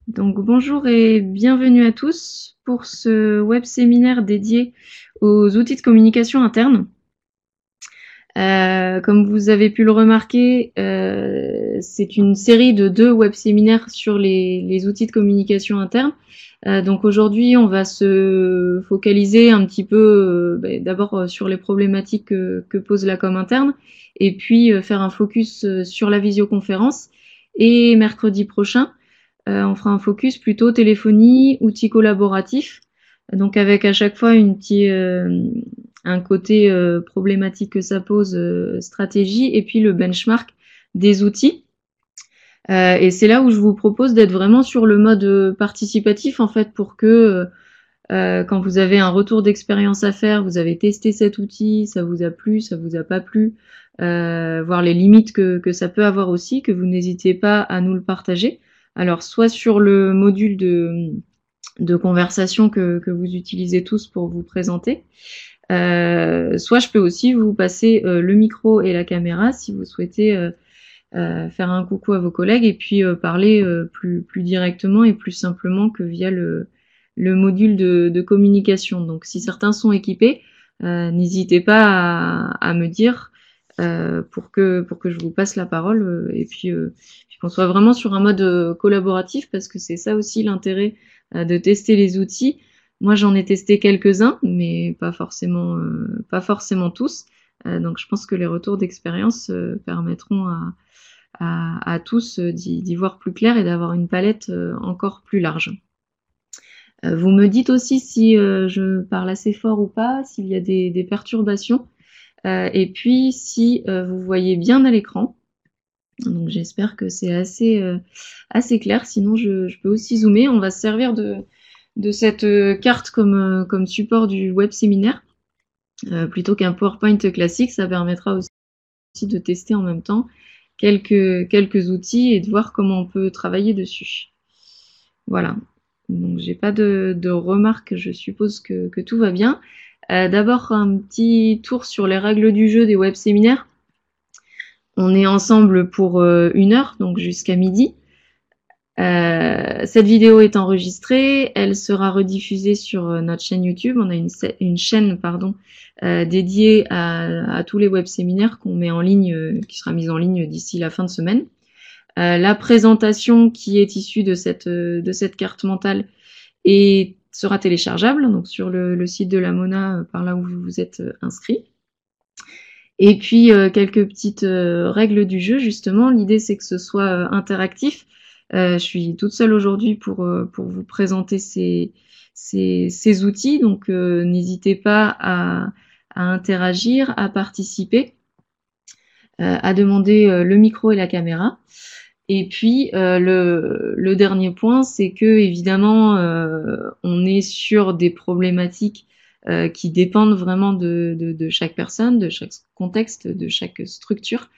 Donc bonjour et bienvenue à tous pour ce web séminaire dédié aux outils de communication interne. Comme vous avez pu le remarquer, c'est une série de 2 web séminaires sur les outils de communication interne. Donc aujourd'hui, on va se focaliser un petit peu d'abord sur les problématiques que pose la com interne et puis faire un focus sur la visioconférence. Et mercredi prochain, on fera un focus plutôt téléphonie, outils collaboratifs, donc avec à chaque fois un côté problématique que ça pose, stratégie, et puis le benchmark des outils. Et c'est là où je vous propose d'être vraiment sur le mode participatif, en fait, pour que quand vous avez un retour d'expérience à faire, vous avez testé cet outil, ça vous a plu, ça vous a pas plu, voir les limites que ça peut avoir aussi, que vous n'hésitez pas à nous le partager. Alors, soit sur le module de conversation que vous utilisez tous pour vous présenter, soit je peux aussi vous passer le micro et la caméra si vous souhaitez faire un coucou à vos collègues et puis parler plus directement et plus simplement que via le module de communication. Donc si certains sont équipés, n'hésitez pas à me dire pour que je vous passe la parole puis qu'on soit vraiment sur un mode collaboratif parce que c'est ça aussi l'intérêt de tester les outils. Moi j'en ai testé quelques-uns, mais pas forcément tous. Donc je pense que les retours d'expérience permettront à tous d'y voir plus clair et d'avoir une palette encore plus large. Vous me dites aussi si je parle assez fort ou pas, s'il y a des perturbations, et puis si vous voyez bien à l'écran. Donc j'espère que c'est assez clair, sinon je peux aussi zoomer. On va se servir de cette carte comme support du web séminaire. Plutôt qu'un PowerPoint classique, ça permettra aussi de tester en même temps quelques outils et de voir comment on peut travailler dessus. Voilà. Donc j'ai pas de remarques, je suppose que tout va bien. D'abord un petit tour sur les règles du jeu des web séminaires. On est ensemble pour 1 heure, donc jusqu'à midi. Cette vidéo est enregistrée, elle sera rediffusée sur notre chaîne YouTube. On a une chaîne dédiée à tous les web séminaires qu'on met en ligne, qui sera mise en ligne d'ici la fin de semaine. La présentation qui est issue de cette carte mentale sera téléchargeable donc sur le site de la Mona par là où vous vous êtes inscrit. Et puis quelques petites règles du jeu justement. L'idée c'est que ce soit interactif. Je suis toute seule aujourd'hui pour vous présenter ces outils, donc n'hésitez pas à interagir, à participer, à demander le micro et la caméra. Et puis le dernier point, c'est que évidemment on est sur des problématiques qui dépendent vraiment de chaque personne, de chaque contexte, de chaque structure.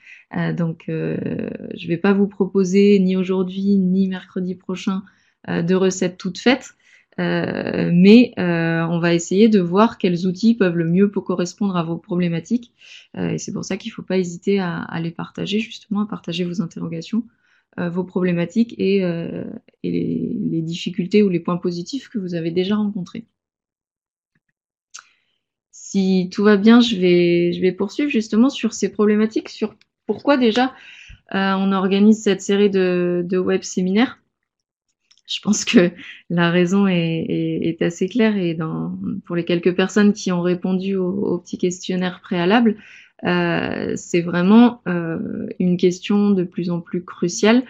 Donc je ne vais pas vous proposer ni aujourd'hui ni mercredi prochain de recettes toutes faites. Mais on va essayer de voir quels outils peuvent le mieux pour correspondre à vos problématiques. Et c'est pour ça qu'il ne faut pas hésiter à les partager, justement, à partager vos interrogations, vos problématiques et les difficultés ou les points positifs que vous avez déjà rencontrés. Si tout va bien, je vais poursuivre justement sur ces problématiques, sur pourquoi déjà on organise cette série de web séminaires. Je pense que la raison est assez claire et pour les quelques personnes qui ont répondu au petit questionnaire préalable, c'est vraiment une question de plus en plus cruciale,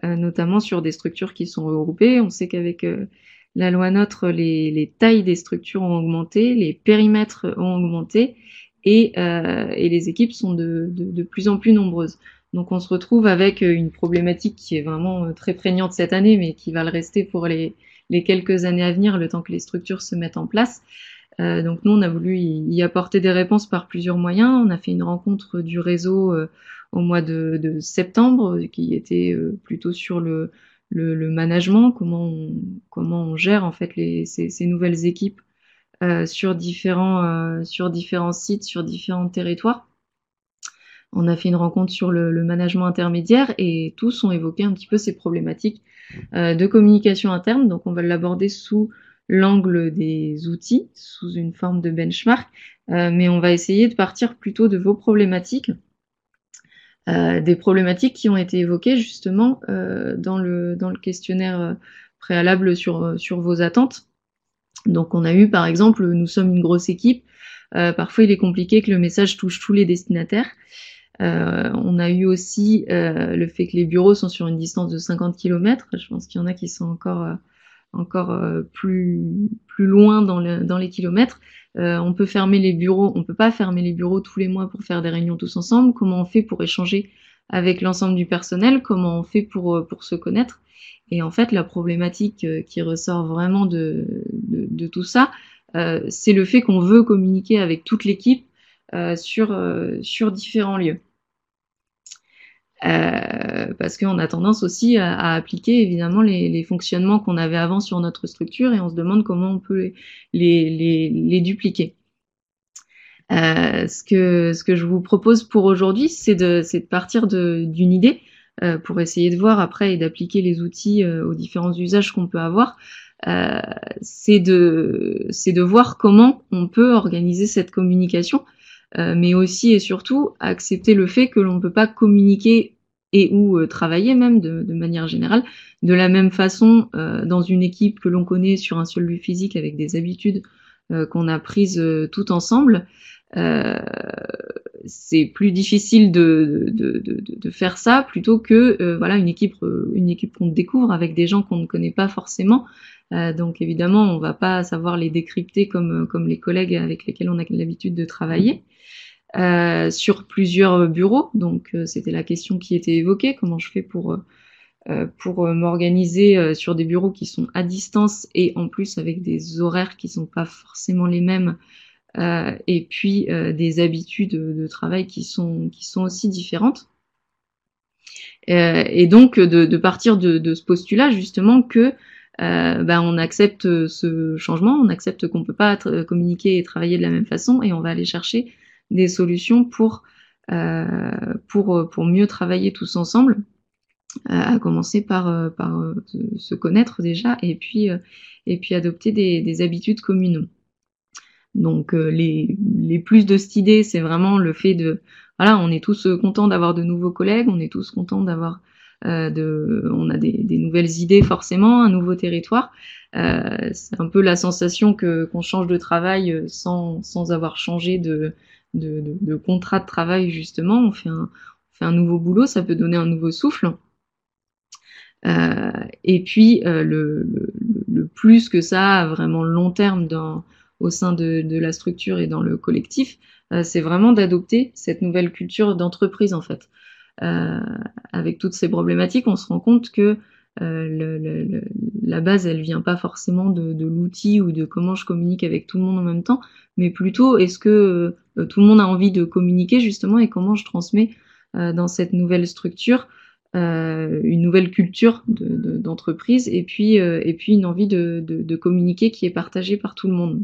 notamment sur des structures qui sont regroupées. On sait qu'avec la loi NOTRe, les tailles des structures ont augmenté, les périmètres ont augmenté et les équipes sont de plus en plus nombreuses. Donc on se retrouve avec une problématique qui est vraiment très prégnante cette année, mais qui va le rester pour les quelques années à venir, le temps que les structures se mettent en place. Donc nous, on a voulu y apporter des réponses par plusieurs moyens. On a fait une rencontre du réseau au mois de septembre, qui était plutôt sur le management, comment on gère en fait ces nouvelles équipes sur différents sites, sur différents territoires. on a fait une rencontre sur le management intermédiaire et tous ont évoqué un petit peu ces problématiques de communication interne. Donc, on va l'aborder sous l'angle des outils, sous une forme de benchmark, mais on va essayer de partir plutôt de vos problématiques, des problématiques qui ont été évoquées justement dans le questionnaire préalable sur vos attentes. Donc, on a eu, par exemple, nous sommes une grosse équipe. Parfois, il est compliqué que le message touche tous les destinataires. On a eu aussi le fait que les bureaux sont sur une distance de 50 km. Je pense qu'il y en a qui sont encore plus loin dans les kilomètres. On peut fermer les bureaux, on peut pas fermer les bureaux tous les mois pour faire des réunions tous ensemble. Comment on fait pour échanger avec l'ensemble du personnel? Comment on fait pour se connaître? Et en fait, la problématique qui ressort vraiment de tout ça, c'est le fait qu'on veut communiquer avec toute l'équipe sur différents lieux. Parce qu'on a tendance aussi à appliquer évidemment les fonctionnements qu'on avait avant sur notre structure et on se demande comment on peut les dupliquer. Ce que je vous propose pour aujourd'hui, c'est de partir d'une idée pour essayer de voir après et d'appliquer les outils aux différents usages qu'on peut avoir. C'est de voir comment on peut organiser cette communication, mais aussi et surtout accepter le fait que l'on ne peut pas communiquer et ou travailler même de manière générale de la même façon dans une équipe que l'on connaît sur un seul lieu physique avec des habitudes qu'on a prises tout ensemble. C'est plus difficile de faire ça plutôt que voilà une équipe qu'on découvre avec des gens qu'on ne connaît pas forcément. Donc évidemment, on va pas savoir les décrypter comme les collègues avec lesquels on a l'habitude de travailler. Sur plusieurs bureaux, donc c'était la question qui était évoquée, comment je fais pour m'organiser sur des bureaux qui sont à distance et en plus avec des horaires qui sont pas forcément les mêmes et puis des habitudes de travail qui sont aussi différentes. Et donc de partir de ce postulat justement que on accepte ce changement, on accepte qu'on peut pas communiquer et travailler de la même façon et on va aller chercher des solutions pour mieux travailler tous ensemble, à commencer par se connaître déjà et puis adopter des habitudes communes. Donc les plus de cette idée, c'est vraiment le fait de voilà, on est tous contents d'avoir de nouveaux collègues, on est tous contents d'avoir on a des nouvelles idées forcément, un nouveau territoire. C'est un peu la sensation qu'on change de travail sans avoir changé de contrat de travail justement. On fait un nouveau boulot, ça peut donner un nouveau souffle. Et puis le plus que ça a vraiment long terme au sein de la structure et dans le collectif, c'est vraiment d'adopter cette nouvelle culture d'entreprise en fait. Avec toutes ces problématiques, on se rend compte que la base, elle vient pas forcément de l'outil ou de comment je communique avec tout le monde en même temps, mais plutôt est-ce que tout le monde a envie de communiquer justement et comment je transmets dans cette nouvelle structure une nouvelle culture d'entreprise et puis une envie de communiquer qui est partagée par tout le monde.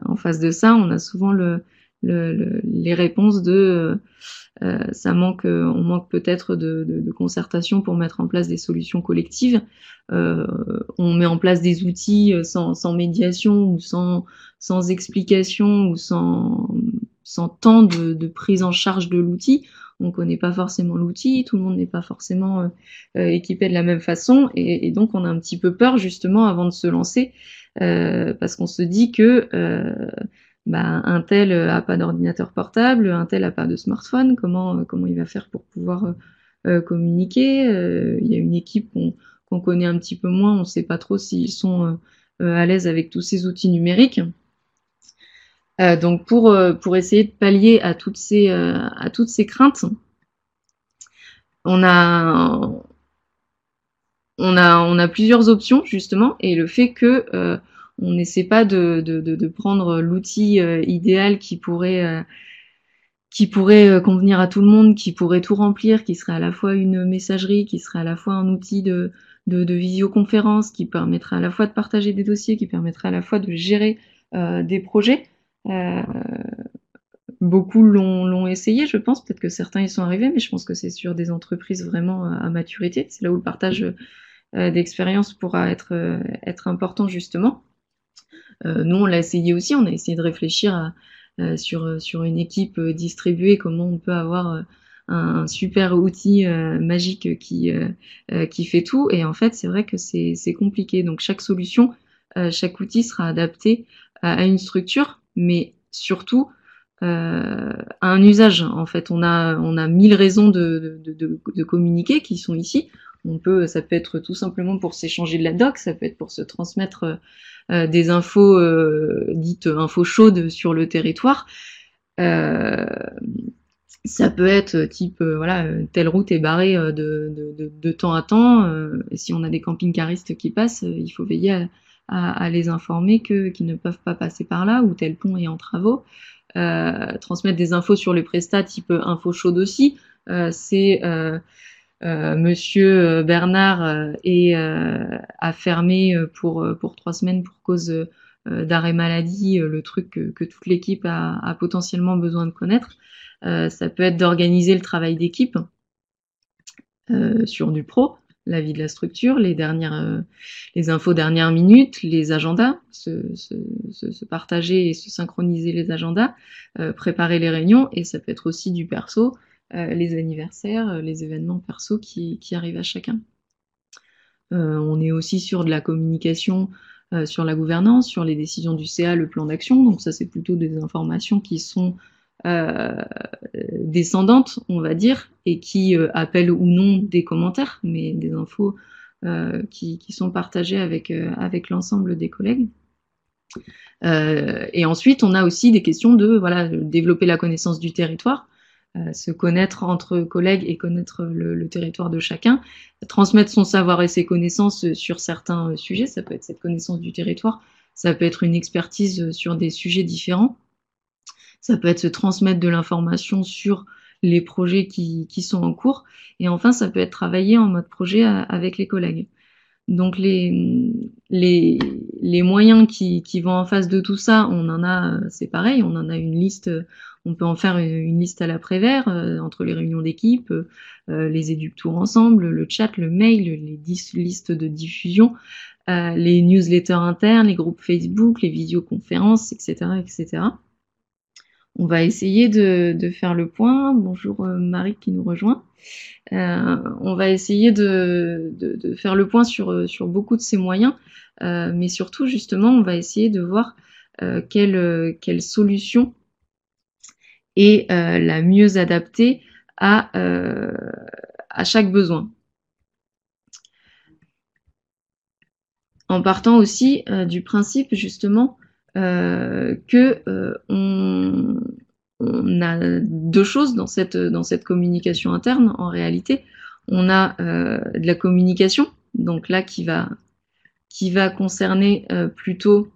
En face de ça, on a souvent les réponses de on manque peut-être de concertation pour mettre en place des solutions collectives. On met en place des outils sans médiation ou sans explication ou sans temps de prise en charge de l'outil. On ne connaît pas forcément l'outil, tout le monde n'est pas forcément équipé de la même façon et donc on a un petit peu peur justement avant de se lancer parce qu'on se dit que un tel a pas d'ordinateur portable, un tel a pas de smartphone, comment il va faire pour pouvoir communiquer. Il y a une équipe qu'on connaît un petit peu moins, on ne sait pas trop s'ils sont à l'aise avec tous ces outils numériques. Donc pour essayer de pallier à toutes ces craintes, on a plusieurs options justement et le fait que on n'essaie pas de prendre l'outil idéal qui pourrait convenir à tout le monde, qui pourrait tout remplir, qui serait à la fois une messagerie, qui serait à la fois un outil de visioconférence, qui permettrait à la fois de partager des dossiers, qui permettrait à la fois de gérer des projets. beaucoup l'ont essayé, je pense. Peut-être que certains y sont arrivés, mais je pense que c'est sur des entreprises vraiment à maturité. C'est là où le partage d'expérience pourra être important, justement. Nous, on l'a essayé aussi. On a essayé de réfléchir sur une équipe distribuée, comment on peut avoir un super outil magique qui fait tout. Et en fait, c'est vrai que c'est compliqué. Donc, chaque solution, chaque outil sera adapté à une structure, mais surtout à un usage. En fait, on a 1000 raisons de communiquer qui sont ici. Ça peut être tout simplement pour s'échanger de la doc, ça peut être pour se transmettre des infos dites infos chaudes sur le territoire. Euh, Ça peut être type, voilà, telle route est barrée de temps à temps. Et si on a des camping-caristes qui passent, il faut veiller à les informer qu'ils ne peuvent pas passer par là, ou tel pont est en travaux. Transmettre des infos sur les prestats, type info chaude aussi. C'est Monsieur Bernard a fermé pour 3 semaines pour cause d'arrêt maladie, le truc que toute l'équipe a potentiellement besoin de connaître. Ça peut être d'organiser le travail d'équipe sur du pro, la vie de la structure, les infos dernière minute, les agendas, se partager et se synchroniser les agendas, préparer les réunions, et ça peut être aussi du perso, les anniversaires, les événements perso qui arrivent à chacun. On est aussi sur de la communication sur la gouvernance, sur les décisions du CA, le plan d'action. Donc ça, c'est plutôt des informations qui sont euh, descendantes, on va dire, et qui appellent ou non des commentaires, mais des infos qui sont partagées avec l'ensemble des collègues. Et ensuite, on a aussi des questions de voilà, développer la connaissance du territoire, se connaître entre collègues et connaître le territoire de chacun, transmettre son savoir et ses connaissances sur certains sujets. Ça peut être cette connaissance du territoire, ça peut être une expertise sur des sujets différents, ça peut être se transmettre de l'information sur les projets qui sont en cours, et enfin, ça peut être travailler en mode projet avec les collègues. Donc les moyens qui vont en face de tout ça, on en a, c'est pareil, on en a une liste, on peut en faire une liste à l'après-vert entre les réunions d'équipe, les éductours ensemble, le chat, le mail, les listes de diffusion, les newsletters internes, les groupes Facebook, les visioconférences, etc., etc. On va essayer de faire le point. Bonjour Marie qui nous rejoint. On va essayer de faire le point sur beaucoup de ces moyens, mais surtout, justement, on va essayer de voir quelle solution est la mieux adaptée à chaque besoin. En partant aussi du principe, justement, on a deux choses dans cette communication interne. En réalité, on a de la communication, donc là qui va concerner plutôt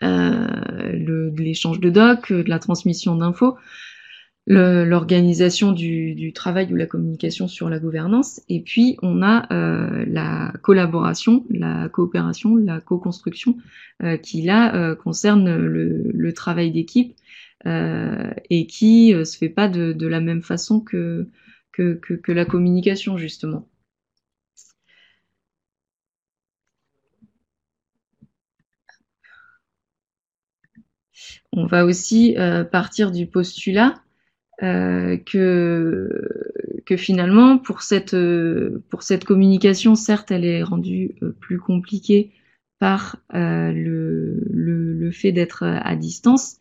l'échange de docs, de la transmission d'infos, l'organisation du travail ou la communication sur la gouvernance. Et puis, on a la collaboration, la coopération, la co-construction qui, là, concerne le travail d'équipe et qui se fait pas de la même façon que la communication, justement. On va aussi partir du postulat que finalement, pour cette communication, certes, elle est rendue plus compliquée par le fait d'être à distance,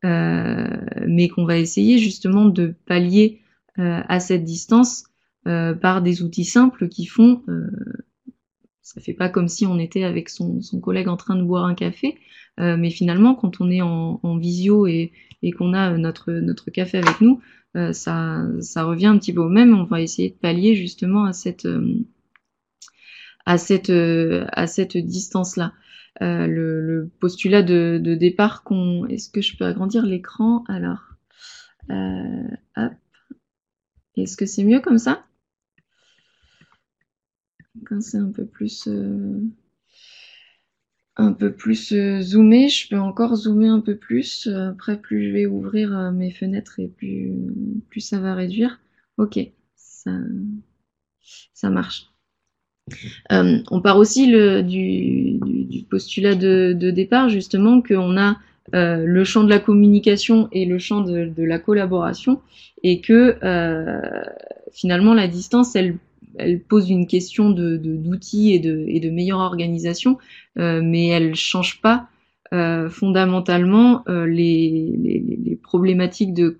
mais qu'on va essayer justement de pallier à cette distance par des outils simples qui font ça fait pas comme si on était avec son collègue en train de boire un café, mais finalement, quand on est en visio et qu'on a notre café avec nous, ça revient un petit peu au même. On va essayer de pallier justement à cette distance-là. Le postulat de départ Est-ce que je peux agrandir l'écran? Alors, hop. Est-ce que c'est mieux comme ça? Quand c'est un peu peu plus zoomer. Je peux encore zoomer un peu plus. Après, plus je vais ouvrir mes fenêtres et plus ça va réduire. Ok, ça marche. On part aussi du postulat de départ, justement, qu'on a le champ de la communication et le champ de la collaboration, et que finalement la distance, elle pose une question d'outils et de meilleure organisation, mais elle change pas fondamentalement les problématiques de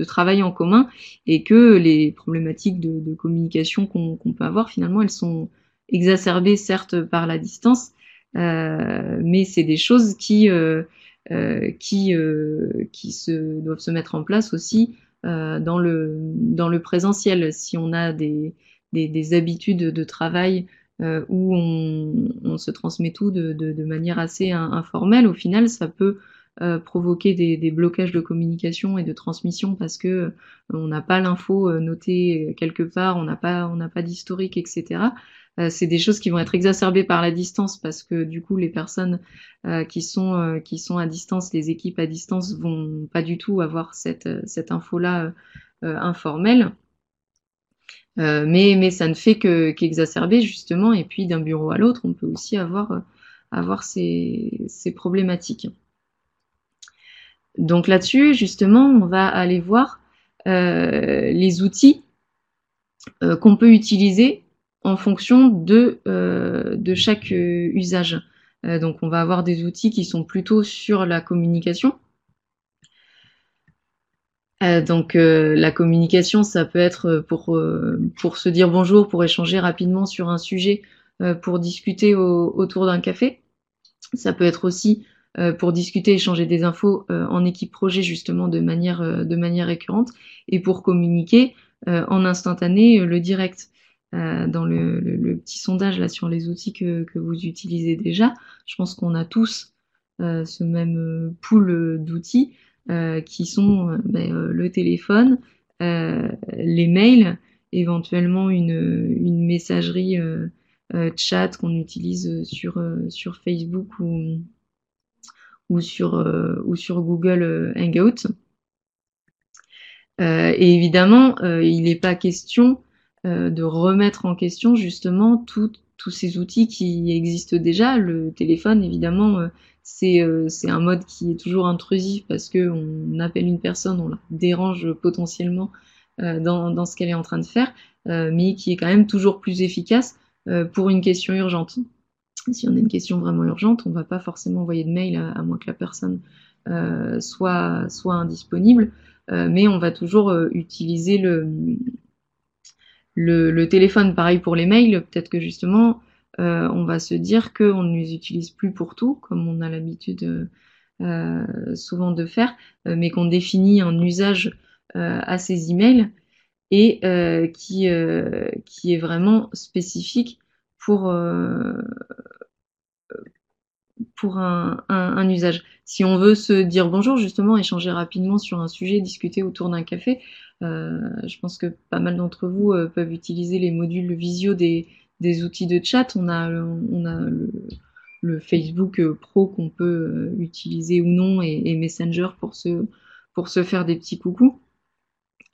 travail en commun, et que les problématiques de communication qu'on peut avoir, finalement, elles sont exacerbées certes par la distance, mais c'est des choses qui doivent se mettre en place aussi dans le présentiel. Si on a des habitudes de travail où on se transmet tout de manière assez informelle, au final, ça peut provoquer des blocages de communication et de transmission, parce que on n'a pas l'info notée quelque part, on n'a pas d'historique, etc. C'est des choses qui vont être exacerbées par la distance, parce que du coup les personnes qui sont à distance, les équipes à distance, vont pas du tout avoir cette info-là informelle. Mais ça ne fait qu'exacerber, justement, et puis d'un bureau à l'autre, on peut aussi avoir ces problématiques. Donc là-dessus, justement, on va aller voir les outils qu'on peut utiliser en fonction de chaque usage. Donc on va avoir des outils qui sont plutôt sur la communication. Donc la communication, ça peut être pour se dire bonjour, pour échanger rapidement sur un sujet, pour discuter autour d'un café. Ça peut être aussi pour discuter, échanger des infos en équipe projet, justement de manière récurrente, et pour communiquer en instantané, le direct. Dans le petit sondage là sur les outils que vous utilisez déjà, je pense qu'on a tous ce même pool d'outils qui sont le téléphone, les mails, éventuellement une messagerie chat qu'on utilise sur Facebook ou sur Google Hangout. Et évidemment, il n'est pas question de remettre en question justement tous ces outils qui existent déjà. Le téléphone, évidemment, c'est un mode qui est toujours intrusif, parce que on appelle une personne, on la dérange potentiellement dans ce qu'elle est en train de faire, mais qui est quand même toujours plus efficace pour une question urgente. Si on a une question vraiment urgente, on ne va pas forcément envoyer de mail à moins que la personne soit indisponible, mais on va toujours utiliser le téléphone. Pareil pour les mails, peut-être que justement on va se dire qu'on ne les utilise plus pour tout, comme on a l'habitude souvent de faire, mais qu'on définit un usage à ces emails, et qui est vraiment spécifique pour un usage. Si on veut se dire bonjour, justement, échanger rapidement sur un sujet, discuter autour d'un café, je pense que pas mal d'entre vous peuvent utiliser les modules visio des outils de chat. On a le Facebook Pro qu'on peut utiliser ou non, et Messenger pour se faire des petits coucous.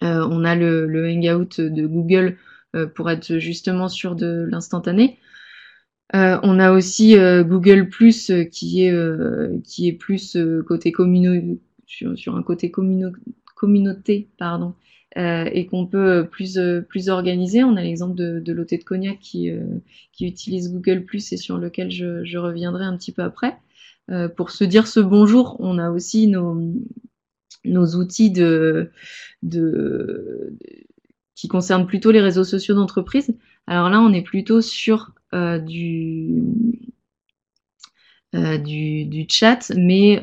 On a le Hangout de Google pour être justement sur de l'instantané. On a aussi Google Plus qui est plus côté sur un côté communauté, pardon, et qu'on peut plus organiser. On a l'exemple de l'OT de Cognac qui utilise Google Plus, et sur lequel je reviendrai un petit peu après. Pour se dire ce bonjour, on a aussi nos outils qui concernent plutôt les réseaux sociaux d'entreprise. Alors là, on est plutôt sur du chat, mais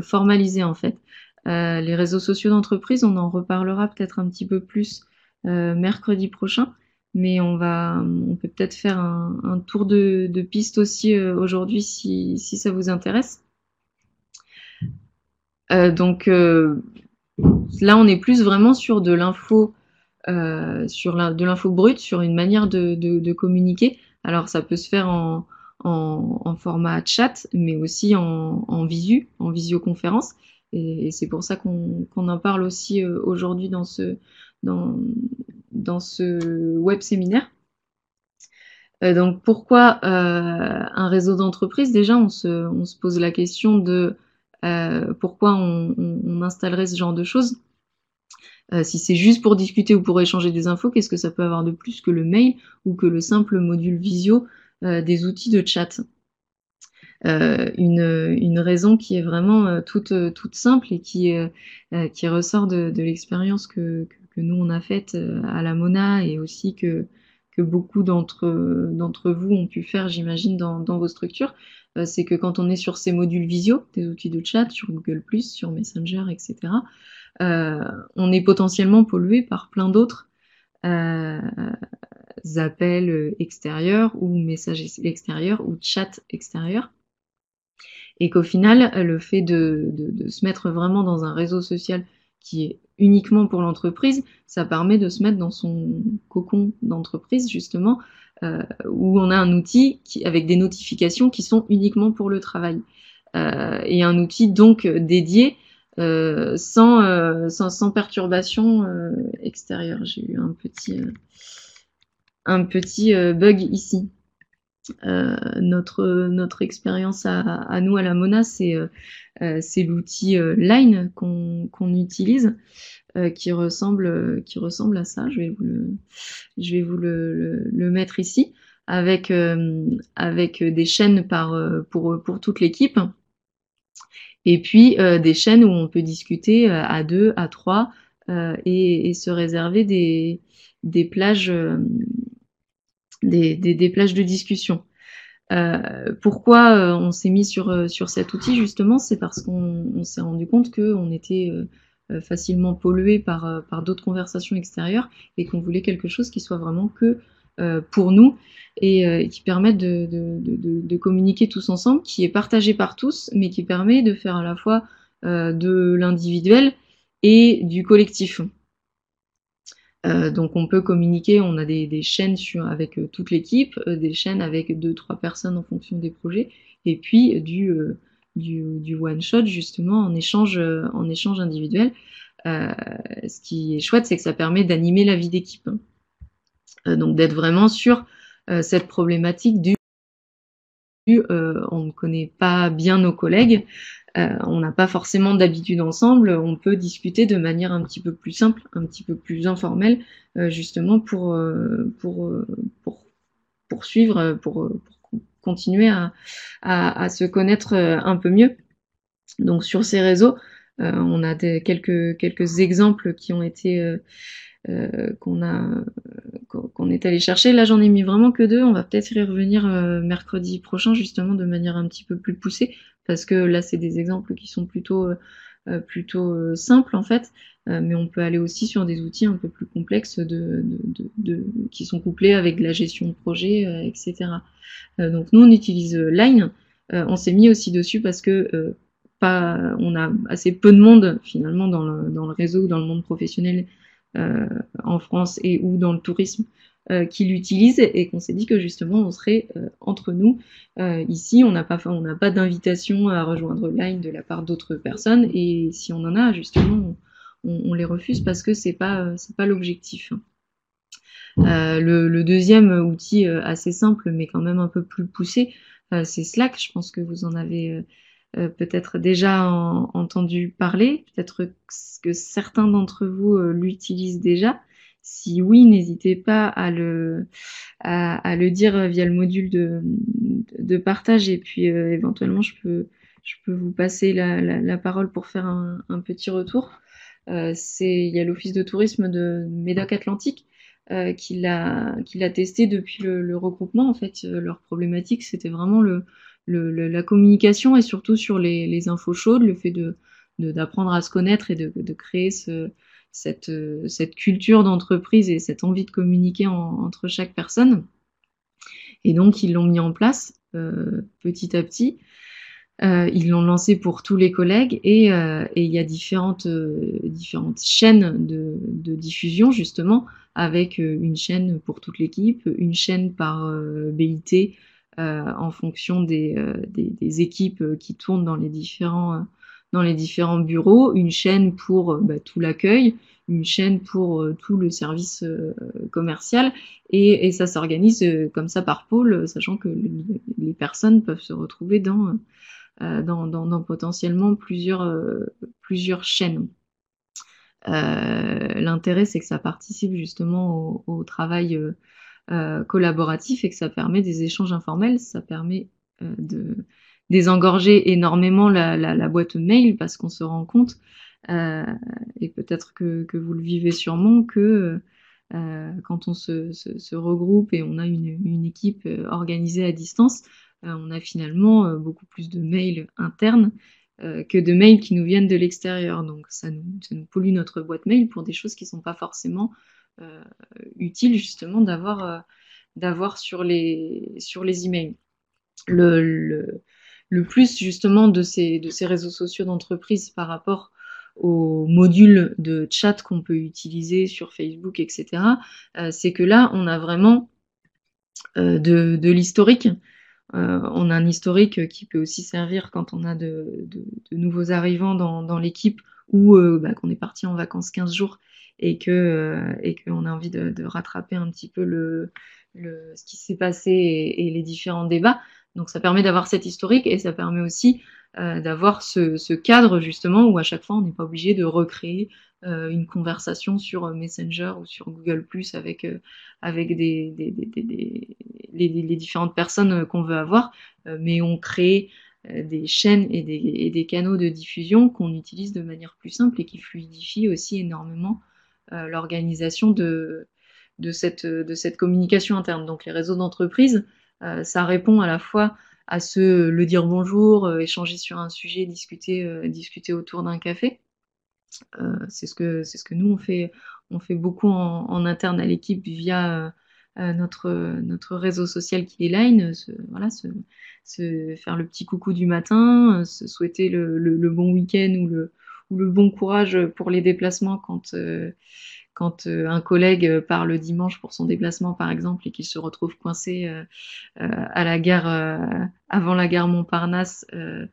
formalisé en fait. Les réseaux sociaux d'entreprise, on en reparlera peut-être un petit peu plus mercredi prochain, mais on peut peut-être faire un tour de piste aussi aujourd'hui si ça vous intéresse. Donc là, on est plus vraiment sur de l'info brute, sur une manière de communiquer. Alors ça peut se faire en en format chat, mais aussi en visioconférence. Et c'est pour ça qu'on en parle aussi aujourd'hui dans, dans ce web séminaire. Donc pourquoi un réseau d'entreprise? Déjà, on se pose la question de pourquoi on installerait ce genre de choses. Si c'est juste pour discuter ou pour échanger des infos, qu'est-ce que ça peut avoir de plus que le mail ou que le simple module visio des outils de chat? Une raison qui est vraiment toute simple et qui ressort de l'expérience que nous on a faite à la Mona, et aussi que beaucoup d'entre vous ont pu faire, j'imagine, dans vos structures. C'est que quand on est sur ces modules visio, des outils de chat, sur Google+, sur Messenger, etc., on est potentiellement pollué par plein d'autres appels extérieurs ou messages extérieurs ou chats extérieurs. Et qu'au final, le fait de se mettre vraiment dans un réseau social qui est uniquement pour l'entreprise, ça permet de se mettre dans son cocon d'entreprise, justement, où on a un outil avec des notifications qui sont uniquement pour le travail. Et un outil donc dédié sans perturbation extérieure. J'ai eu un petit bug ici. Notre expérience à nous à la Mona, c'est l'outil Line qu'on utilise, qui ressemble à ça. Je vais vous le mettre ici, avec des chaînes pour toute l'équipe, et puis des chaînes où on peut discuter à 2, à 3, et se réserver des plages des plages de discussion. Pourquoi on s'est mis sur cet outil, justement? C'est parce qu'on s'est rendu compte qu'on était facilement pollué par d'autres conversations extérieures, et qu'on voulait quelque chose qui soit vraiment que pour nous, et qui permette de communiquer tous ensemble, qui est partagé par tous, mais qui permet de faire à la fois de l'individuel et du collectif. Donc on peut communiquer, on a des chaînes avec toute l'équipe, des chaînes avec 2-3 personnes en fonction des projets, et puis du one shot, justement, en échange individuel. Ce qui est chouette, c'est que ça permet d'animer la vie d'équipe, donc d'être vraiment sur cette problématique on ne connaît pas bien nos collègues, on n'a pas forcément d'habitude ensemble, on peut discuter de manière un petit peu plus simple, un petit peu plus informelle, justement pour poursuivre, pour continuer à se connaître un peu mieux. Donc sur ces réseaux, on a quelques exemples qui ont été qu'on est allé chercher. Là, j'en ai mis vraiment que 2. On va peut-être y revenir mercredi prochain, justement, de manière un petit peu plus poussée, parce que là, c'est des exemples qui sont plutôt simples, en fait, mais on peut aller aussi sur des outils un peu plus complexes qui sont couplés avec de la gestion de projet, etc. Donc nous, on utilise Line. On s'est mis aussi dessus parce que on a assez peu de monde, finalement, dans le réseau, dans le monde professionnel, en France et ou dans le tourisme, qui l'utilisent, et qu'on s'est dit que justement on serait entre nous. Ici, on n'a pas d'invitation à rejoindre Line de la part d'autres personnes, et si on en a, justement, on les refuse parce que c'est pas l'objectif. Le deuxième outil assez simple, mais quand même un peu plus poussé, c'est Slack. Je pense que vous en avez peut-être déjà entendu parler, peut-être que certains d'entre vous l'utilisent déjà. Si oui, n'hésitez pas à le dire via le module de partage, et puis éventuellement je peux vous passer la parole pour faire un petit retour. Il y a l'Office de tourisme de Médoc-Atlantique qui l'a testé depuis le regroupement. En fait, leur problématique, c'était vraiment la communication, et surtout sur les infos chaudes, le fait d'apprendre à se connaître et de créer cette culture d'entreprise et cette envie de communiquer entre chaque personne. Et donc, ils l'ont mis en place petit à petit. Ils l'ont lancé pour tous les collègues, et il y a différentes chaînes de diffusion, justement, avec une chaîne pour toute l'équipe, une chaîne par BIT, en fonction des équipes qui tournent dans les différents bureaux, une chaîne pour tout l'accueil, une chaîne pour tout le service commercial, et ça s'organise comme ça par pôle, sachant que les personnes peuvent se retrouver dans potentiellement plusieurs chaînes. L'intérêt, c'est que ça participe justement au travail collaboratif et que ça permet des échanges informels, ça permet de désengorger énormément la boîte mail, parce qu'on se rend compte, et peut-être que vous le vivez sûrement, que quand on se regroupe et on a une équipe organisée à distance, on a finalement beaucoup plus de mails internes que de mails qui nous viennent de l'extérieur. Donc ça nous pollue notre boîte mail pour des choses qui ne sont pas forcément utiles justement d'avoir sur les emails. Le plus justement de ces réseaux sociaux d'entreprise par rapport aux modules de chat qu'on peut utiliser sur Facebook, etc., c'est que là, on a vraiment de l'historique. On a un historique qui peut aussi servir quand on a de nouveaux arrivants dans l'équipe, ou qu'on est parti en vacances 15 jours et qu'on a envie de rattraper un petit peu ce qui s'est passé et les différents débats. Donc ça permet d'avoir cet historique, et ça permet aussi d'avoir ce cadre justement où à chaque fois on n'est pas obligé de recréer une conversation sur Messenger ou sur Google Plus avec les différentes personnes qu'on veut avoir, mais on crée des chaînes et des canaux de diffusion qu'on utilise de manière plus simple et qui fluidifient aussi énormément l'organisation de cette communication interne. Donc les réseaux d'entreprise, ça répond à la fois à le dire bonjour, échanger sur un sujet, discuter autour d'un café. C'est ce que nous on fait beaucoup en interne à l'équipe via notre réseau social qui est Line. Faire le petit coucou du matin, se souhaiter le bon week-end ou le bon courage pour les déplacements quand un collègue part le dimanche pour son déplacement par exemple et qu'il se retrouve coincé à la gare avant la gare Montparnasse euh,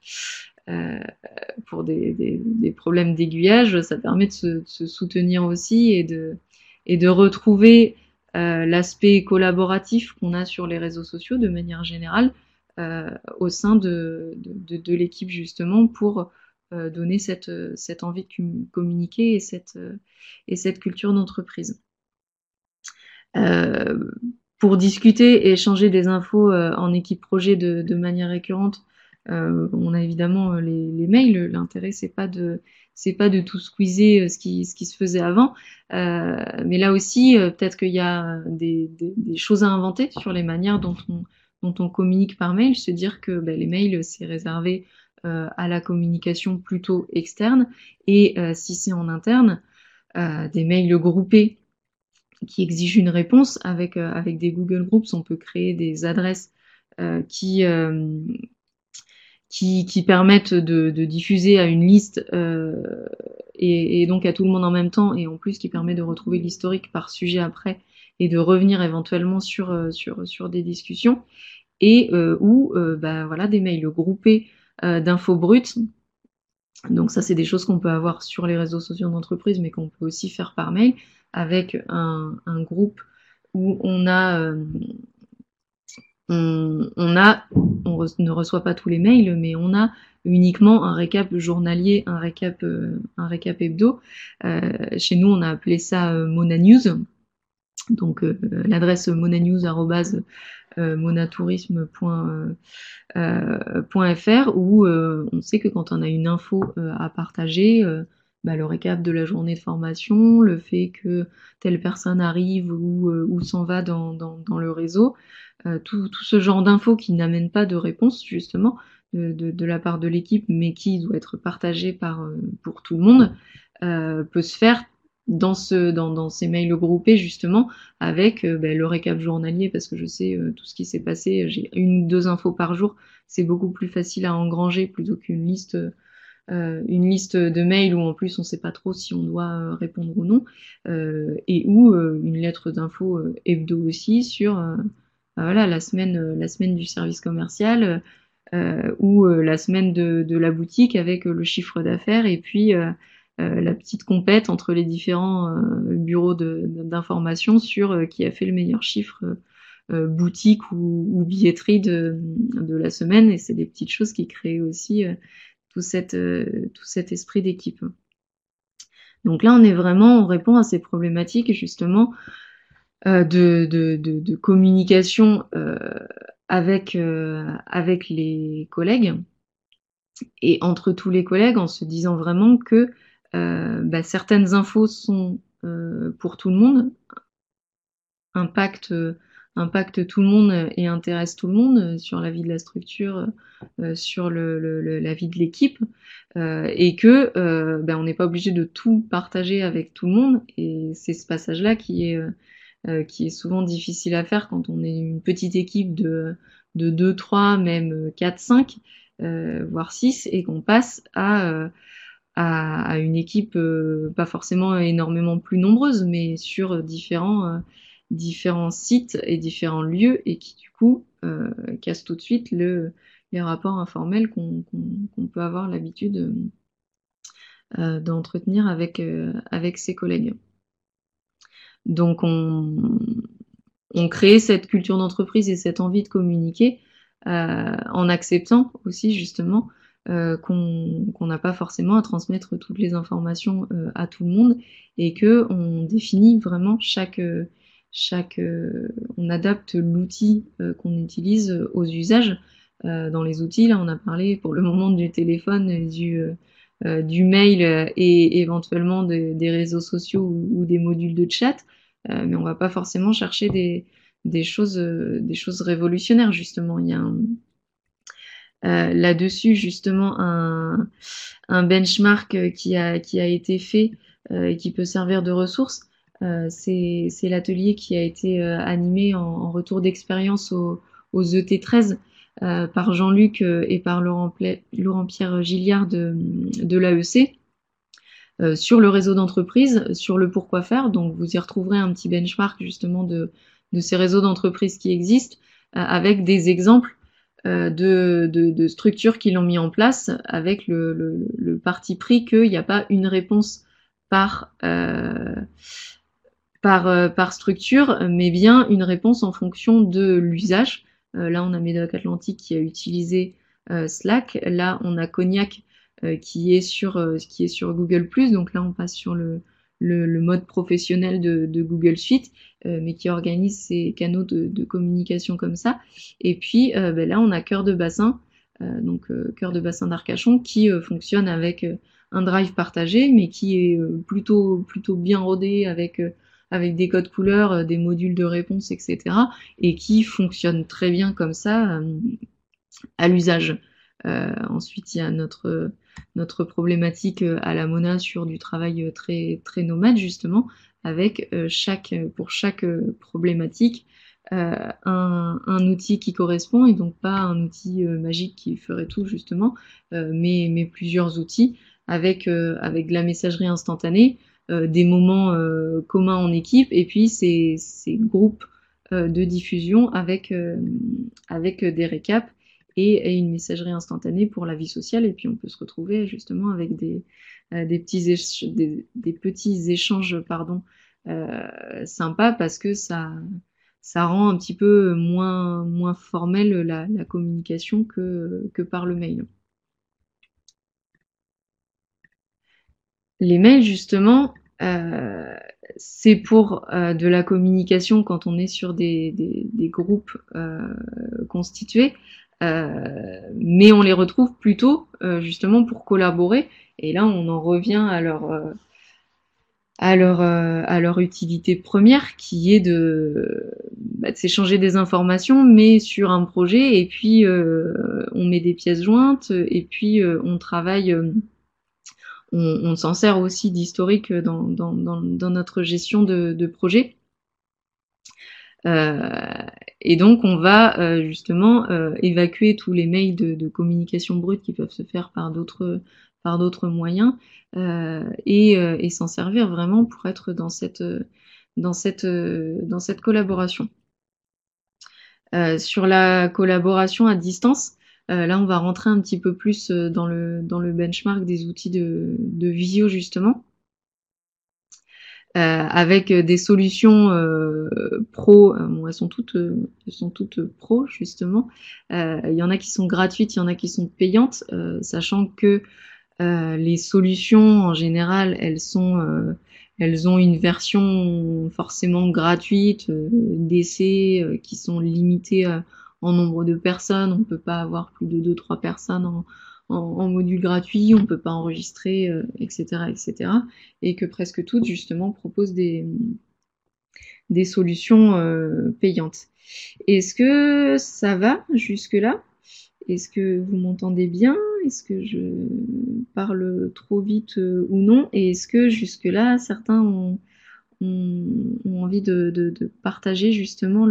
pour des problèmes d'aiguillage. Ça permet de se soutenir aussi et de retrouver l'aspect collaboratif qu'on a sur les réseaux sociaux de manière générale au sein de l'équipe justement, pour donner cette envie de communiquer et cette culture d'entreprise. Pour discuter et échanger des infos en équipe projet de manière récurrente, on a évidemment les mails. L'intérêt, c'est pas de tout squeezer ce qui se faisait avant, mais là aussi peut-être qu'il y a des choses à inventer sur les manières dont on communique par mail. Se dire que les mails, c'est réservé à la communication plutôt externe, et si c'est en interne, des mails groupés qui exigent une réponse. Avec des Google Groups, on peut créer des adresses qui permettent de diffuser à une liste et donc à tout le monde en même temps, et en plus qui permet de retrouver l'historique par sujet après et de revenir éventuellement sur des discussions, et voilà, des mails groupés d'infos brutes. Donc ça, c'est des choses qu'on peut avoir sur les réseaux sociaux d'entreprise, mais qu'on peut aussi faire par mail, avec un groupe où on ne reçoit pas tous les mails, mais on a uniquement un récap journalier, un récap hebdo. Chez nous, on a appelé ça Mona News. Donc l'adresse monanews@monatourisme.fr, où on sait que quand on a une info à partager, le récap de la journée de formation, le fait que telle personne arrive ou s'en va dans le réseau, tout ce genre d'infos qui n'amènent pas de réponse justement de la part de l'équipe, mais qui doit être partagé pour tout le monde, peut se faire dans ces mails groupés justement, avec le récap journalier, parce que je sais tout ce qui s'est passé. J'ai 1 ou 2 infos par jour, c'est beaucoup plus facile à engranger plutôt qu'une liste de mails où en plus on ne sait pas trop si on doit répondre ou non, et ou une lettre d'info hebdo aussi sur voilà, la semaine du service commercial ou la semaine de la boutique avec le chiffre d'affaires et puis la petite compète entre les différents bureaux d'information sur qui a fait le meilleur chiffre boutique ou billetterie de la semaine. Et c'est des petites choses qui créent aussi tout cet esprit d'équipe. Donc là, on répond à ces problématiques justement de communication avec les collègues et entre tous les collègues en se disant vraiment que certaines infos sont pour tout le monde, impactent tout le monde et intéressent tout le monde sur la vie de la structure, sur la vie de l'équipe, et que on n'est pas obligé de tout partager avec tout le monde. Et c'est ce passage-là qui est souvent difficile à faire quand on est une petite équipe de 2, 3, même 4, 5, voire 6, et qu'on passe à une équipe pas forcément énormément plus nombreuse, mais sur différents sites et différents lieux, et qui du coup casse tout de suite les rapports informels qu'on peut avoir l'habitude d'entretenir avec ses collègues. Donc on crée cette culture d'entreprise et cette envie de communiquer en acceptant aussi justement qu'on n'a pas forcément à transmettre toutes les informations à tout le monde, et que on définit vraiment on adapte l'outil qu'on utilise aux usages. Dans les outils, là, on a parlé pour le moment du téléphone, du mail et éventuellement des réseaux sociaux ou des modules de chat. Mais on va pas forcément chercher des choses révolutionnaires, justement. Il y a là-dessus justement un benchmark qui a été fait et qui peut servir de ressource. C'est l'atelier qui a été animé en retour d'expérience aux ET13 par Jean-Luc et par Laurent-Pierre Gilliard de l'AEC. Sur le réseau d'entreprise, sur le pourquoi faire. Donc vous y retrouverez un petit benchmark justement de ces réseaux d'entreprise qui existent avec des exemples de structures qui l'ont mis en place, avec le parti pris qu'il n'y a pas une réponse par structure, mais bien une réponse en fonction de l'usage. Là, on a Médoc Atlantique qui a utilisé Slack. Là, on a Cognac qui est sur Google+. Donc là, on passe sur le mode professionnel de Google Suite, mais qui organise ses canaux de communication comme ça. Et puis là, on a Cœur de Bassin, donc Cœur de Bassin d'Arcachon, qui fonctionne avec un drive partagé, mais qui est plutôt bien rodé avec des codes couleurs, des modules de réponse, etc. et qui fonctionne très bien comme ça à l'usage. Ensuite, il y a notre problématique à la Mona sur du travail très, très nomade, justement, avec pour chaque problématique un outil qui correspond, et donc pas un outil magique qui ferait tout, justement, mais plusieurs outils avec de la messagerie instantanée, des moments communs en équipe, et puis ces groupes de diffusion avec des récaps et une messagerie instantanée pour la vie sociale. Et puis on peut se retrouver justement avec des petits échanges sympas, parce que ça rend un petit peu moins formelle la communication que par le mail. Les mails, justement, c'est pour de la communication quand on est sur des groupes constitués, mais on les retrouve plutôt justement pour collaborer. Et là, on en revient à leur utilité première, qui est de s'échanger des informations, mais sur un projet. Et puis on met des pièces jointes, et puis on travaille. On s'en sert aussi d'historique dans notre gestion de projet. Et donc on va justement évacuer tous les mails de communication brute qui peuvent se faire par d'autres moyens, et s'en servir vraiment pour être dans cette collaboration. Sur la collaboration à distance, là, on va rentrer un petit peu plus dans le benchmark des outils de visio, justement, avec des solutions pro. Bon, elles sont toutes pro, justement. Il y en a qui sont gratuites, il y en a qui sont payantes, sachant que les solutions, en général, elles ont une version forcément gratuite, d'essai, qui sont limitées en nombre de personnes. On ne peut pas avoir plus de 2-3 personnes en module gratuit, on ne peut pas enregistrer, etc., etc. Et que presque toutes, justement, proposent des solutions payantes. Est-ce que ça va jusque-là? Est-ce que vous m'entendez bien? Est-ce que je parle trop vite ou non? Et est-ce que jusque-là, certains ont envie de partager justement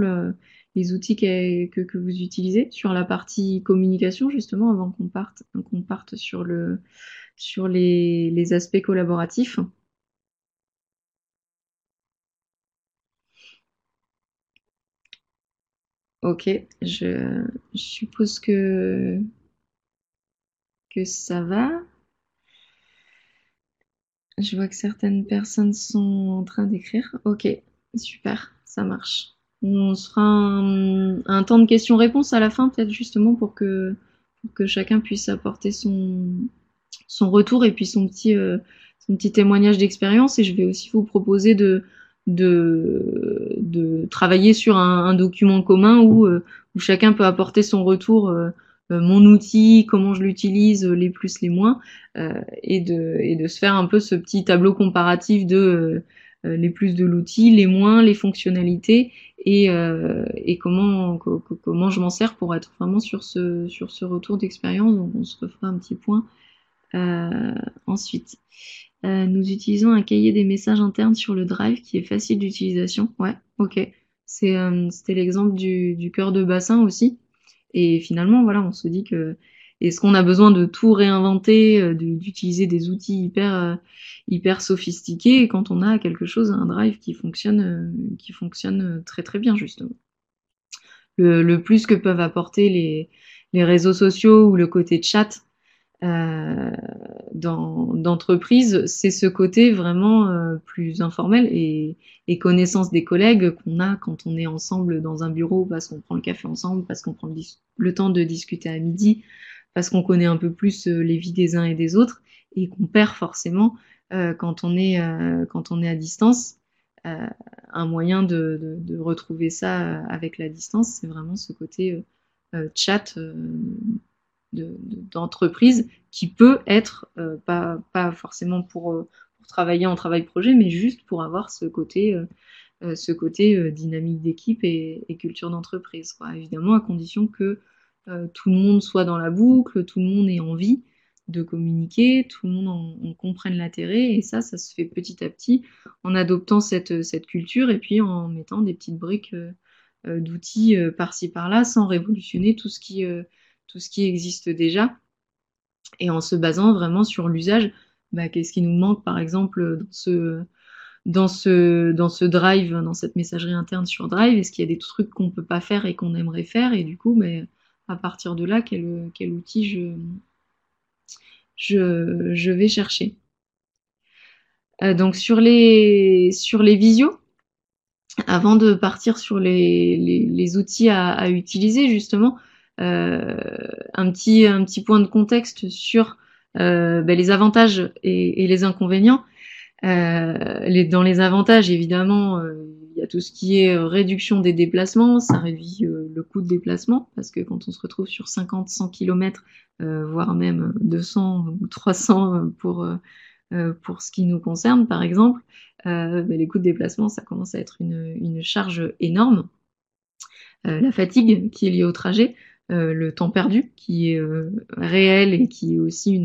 les outils que vous utilisez sur la partie communication, justement, avant qu'on parte sur les aspects collaboratifs? Ok, je suppose que ça va. Je vois que certaines personnes sont en train d'écrire. Ok, super, ça marche. On se fera un temps de questions-réponses à la fin, peut-être justement pour que chacun puisse apporter son retour et puis son petit témoignage d'expérience. Et je vais aussi vous proposer de travailler sur un document commun où chacun peut apporter son retour, mon outil, comment je l'utilise, les plus, les moins, et de se faire un peu ce petit tableau comparatif de les plus de l'outil, les moins, les fonctionnalités et comment je m'en sers pour être vraiment sur ce retour d'expérience. Donc on se refera un petit point euh, ensuite. Nous utilisons un cahier des messages internes sur le Drive qui est facile d'utilisation. Ouais, ok. C'était l'exemple du cœur de bassin aussi. Et finalement, voilà, on se dit que est-ce qu'on a besoin de tout réinventer, d'utiliser des outils hyper sophistiqués quand on a quelque chose, un Drive qui fonctionne très très bien justement. Le plus que peuvent apporter les réseaux sociaux ou le côté chat euh, d'entreprise, c'est ce côté vraiment plus informel et connaissance des collègues qu'on a quand on est ensemble dans un bureau parce qu'on prend le café ensemble, parce qu'on prend le temps de discuter à midi, parce qu'on connaît un peu plus les vies des uns et des autres et qu'on perd forcément quand on est à distance. Euh, un moyen de retrouver ça avec la distance, c'est vraiment ce côté chat d'entreprise qui peut être pas forcément pour travailler en travail projet, mais juste pour avoir ce côté dynamique d'équipe et culture d'entreprise, quoi. Évidemment, à condition que tout le monde soit dans la boucle, tout le monde ait envie de communiquer, tout le monde en comprenne l'intérêt, et ça se fait petit à petit en adoptant cette culture et puis en mettant des petites briques d'outils par-ci par-là sans révolutionner tout ce qui existe déjà et en se basant vraiment sur l'usage. Bah, qu'est-ce qui nous manque par exemple dans ce drive, dans cette messagerie interne sur Drive? Est-ce qu'il y a des trucs qu'on peut pas faire et qu'on aimerait faire? Et du coup, mais, à partir de là, quel outil je vais chercher? Donc sur les visios, avant de partir sur les outils à utiliser, justement, euh, un petit point de contexte sur les avantages et les inconvénients. Dans les avantages, évidemment, il y a tout ce qui est réduction des déplacements, ça réduit le coût de déplacement, parce que quand on se retrouve sur 50, 100 km, voire même 200 ou 300 pour ce qui nous concerne, par exemple, les coûts de déplacement, ça commence à être une charge énorme. La fatigue qui est liée au trajet, le temps perdu qui est réel et qui est aussi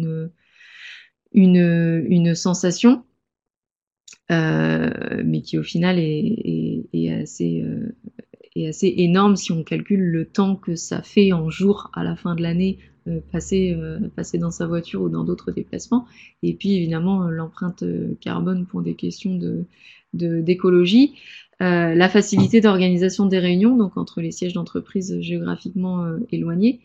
une sensation, mais qui au final est assez énorme si on calcule le temps que ça fait en jours à la fin de l'année passer dans sa voiture ou dans d'autres déplacements. Et puis évidemment l'empreinte carbone pour des questions d'écologie, la facilité d'organisation des réunions, donc entre les sièges d'entreprise géographiquement éloignés,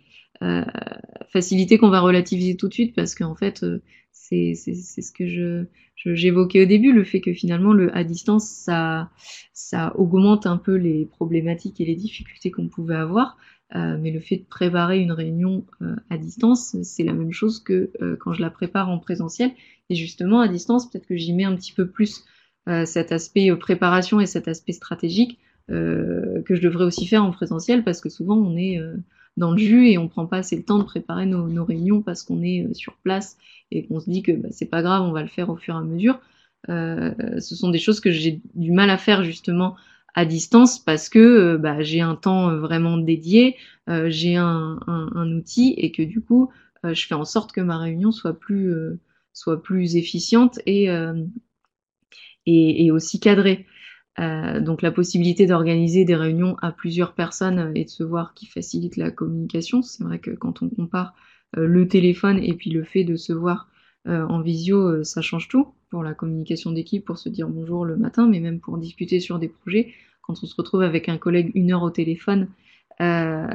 facilité qu'on va relativiser tout de suite parce qu'en fait, c'est ce que j'évoquais au début, le fait que finalement le à distance, ça augmente un peu les problématiques et les difficultés qu'on pouvait avoir. Mais le fait de préparer une réunion à distance, c'est la même chose que quand je la prépare en présentiel. Et justement, à distance, peut-être que j'y mets un petit peu plus cet aspect préparation et cet aspect stratégique que je devrais aussi faire en présentiel parce que souvent on est dans le jus et on prend pas assez le temps de préparer nos réunions parce qu'on est sur place et qu'on se dit que bah, c'est pas grave, on va le faire au fur et à mesure. Ce sont des choses que j'ai du mal à faire justement à distance parce que bah, j'ai un temps vraiment dédié, j'ai un outil et que du coup je fais en sorte que ma réunion soit plus efficiente et aussi cadrée. Donc la possibilité d'organiser des réunions à plusieurs personnes et de se voir qui facilite la communication. C'est vrai que quand on compare le téléphone et puis le fait de se voir en visio, ça change tout pour la communication d'équipe, pour se dire bonjour le matin, mais même pour discuter sur des projets. Quand on se retrouve avec un collègue 1 heure au téléphone, euh,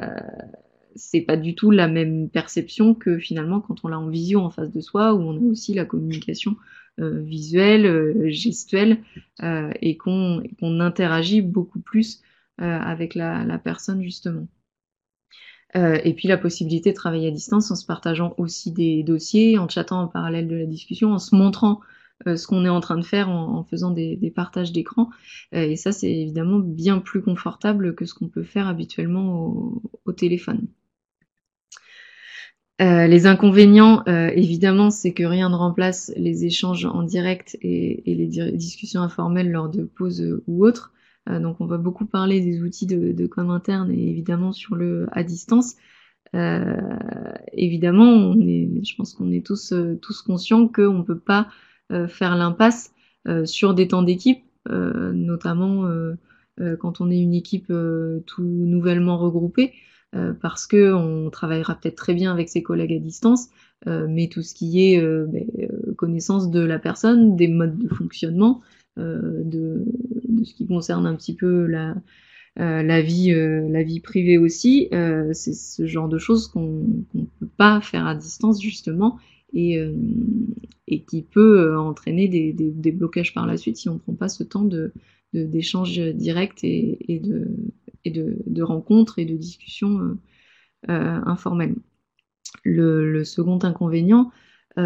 c'est pas du tout la même perception que finalement quand on l'a en visio en face de soi, où on a aussi la communication visuelle, gestuelle, et qu'on interagit beaucoup plus avec la personne justement. Et puis la possibilité de travailler à distance en se partageant aussi des dossiers, en chattant en parallèle de la discussion, en se montrant ce qu'on est en train de faire en faisant des partages d'écran. Et ça, c'est évidemment bien plus confortable que ce qu'on peut faire habituellement au téléphone. Les inconvénients, évidemment, c'est que rien ne remplace les échanges en direct et les discussions informelles lors de pauses ou autres. Donc on va beaucoup parler des outils de com interne et évidemment sur le à distance. Évidemment, je pense qu'on est tous conscients qu'on ne peut pas faire l'impasse sur des temps d'équipe, notamment quand on est une équipe tout nouvellement regroupée. Parce que on travaillera peut-être très bien avec ses collègues à distance, mais tout ce qui est connaissance de la personne, des modes de fonctionnement, de ce qui concerne un petit peu la vie privée aussi, c'est ce genre de choses qu'on peut pas faire à distance justement et qui peut entraîner des blocages par la suite si on prend pas ce temps d'échange direct et de rencontres et de discussions informelles. Le second inconvénient,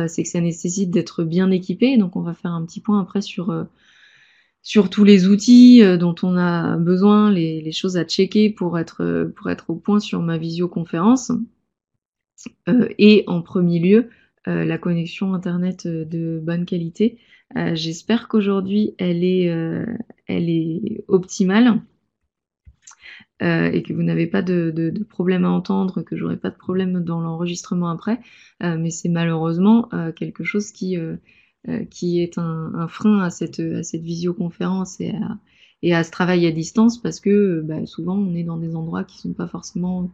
c'est que ça nécessite d'être bien équipé. Donc on va faire un petit point après sur tous les outils dont on a besoin, les choses à checker pour être au point sur ma visioconférence. Et en premier lieu, la connexion Internet de bonne qualité. J'espère qu'aujourd'hui, elle est optimale. Et que vous n'avez pas de problème à entendre, que j'aurai pas de problème dans l'enregistrement après, mais c'est malheureusement quelque chose qui est un frein à cette visioconférence et à ce travail à distance parce que bah, souvent on est dans des endroits qui sont pas forcément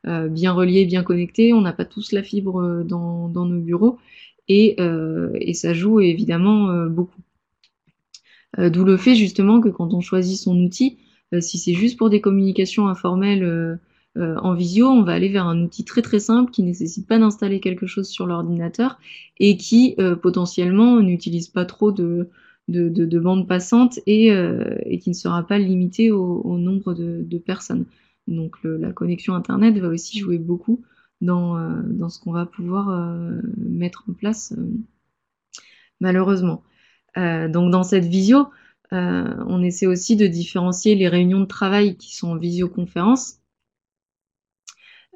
bien reliés, bien connectés, on n'a pas tous la fibre dans nos bureaux et ça joue évidemment beaucoup. D'où le fait justement que quand on choisit son outil, si c'est juste pour des communications informelles en visio, on va aller vers un outil très très simple qui nécessite pas d'installer quelque chose sur l'ordinateur et qui potentiellement n'utilise pas trop de bandes passantes et qui ne sera pas limité au nombre de personnes. Donc la connexion Internet va aussi jouer beaucoup dans ce qu'on va pouvoir mettre en place malheureusement. Donc dans cette visio, on essaie aussi de différencier les réunions de travail qui sont en visioconférence,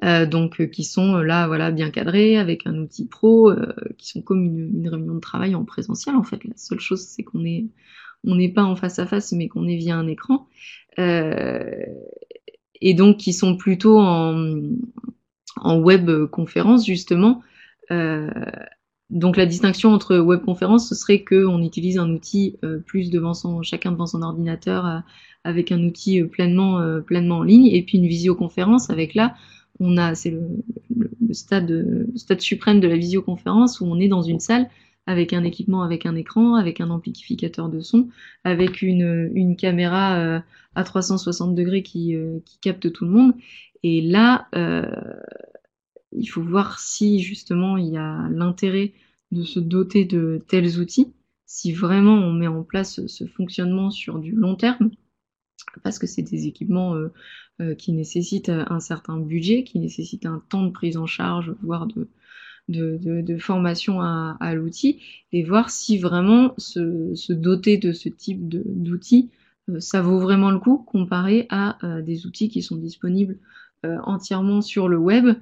donc qui sont là voilà bien cadrées avec un outil pro, qui sont comme une réunion de travail en présentiel en fait. La seule chose c'est qu'on n'est pas en face à face mais qu'on est via un écran, et donc qui sont plutôt en web conférence justement. Donc la distinction entre webconférence, ce serait qu'on utilise un outil plus chacun devant son ordinateur avec un outil pleinement en ligne, et puis une visioconférence avec là, c'est le stade suprême de la visioconférence où on est dans une salle avec un équipement, avec un écran, avec un amplificateur de son, avec une caméra à 360 degrés qui capte tout le monde. Et là, il faut voir si justement il y a l'intérêt de se doter de tels outils, si vraiment on met en place ce fonctionnement sur du long terme, parce que c'est des équipements qui nécessitent un certain budget, qui nécessitent un temps de prise en charge, voire de formation à l'outil, et voir si vraiment se doter de ce type d'outils, ça vaut vraiment le coup comparé à des outils qui sont disponibles entièrement sur le web,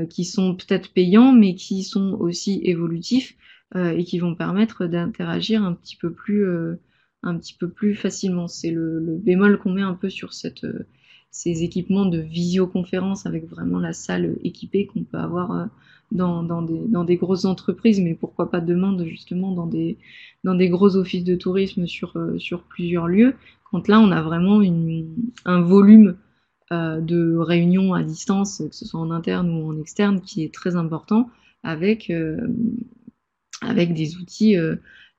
qui sont peut-être payants, mais qui sont aussi évolutifs et qui vont permettre d'interagir un petit peu plus facilement. C'est le bémol qu'on met un peu sur ces équipements de visioconférence avec vraiment la salle équipée qu'on peut avoir dans des grosses entreprises, mais pourquoi pas demain justement dans des gros offices de tourisme sur plusieurs lieux, quand là on a vraiment un volume de réunions à distance, que ce soit en interne ou en externe, qui est très important avec, avec des outils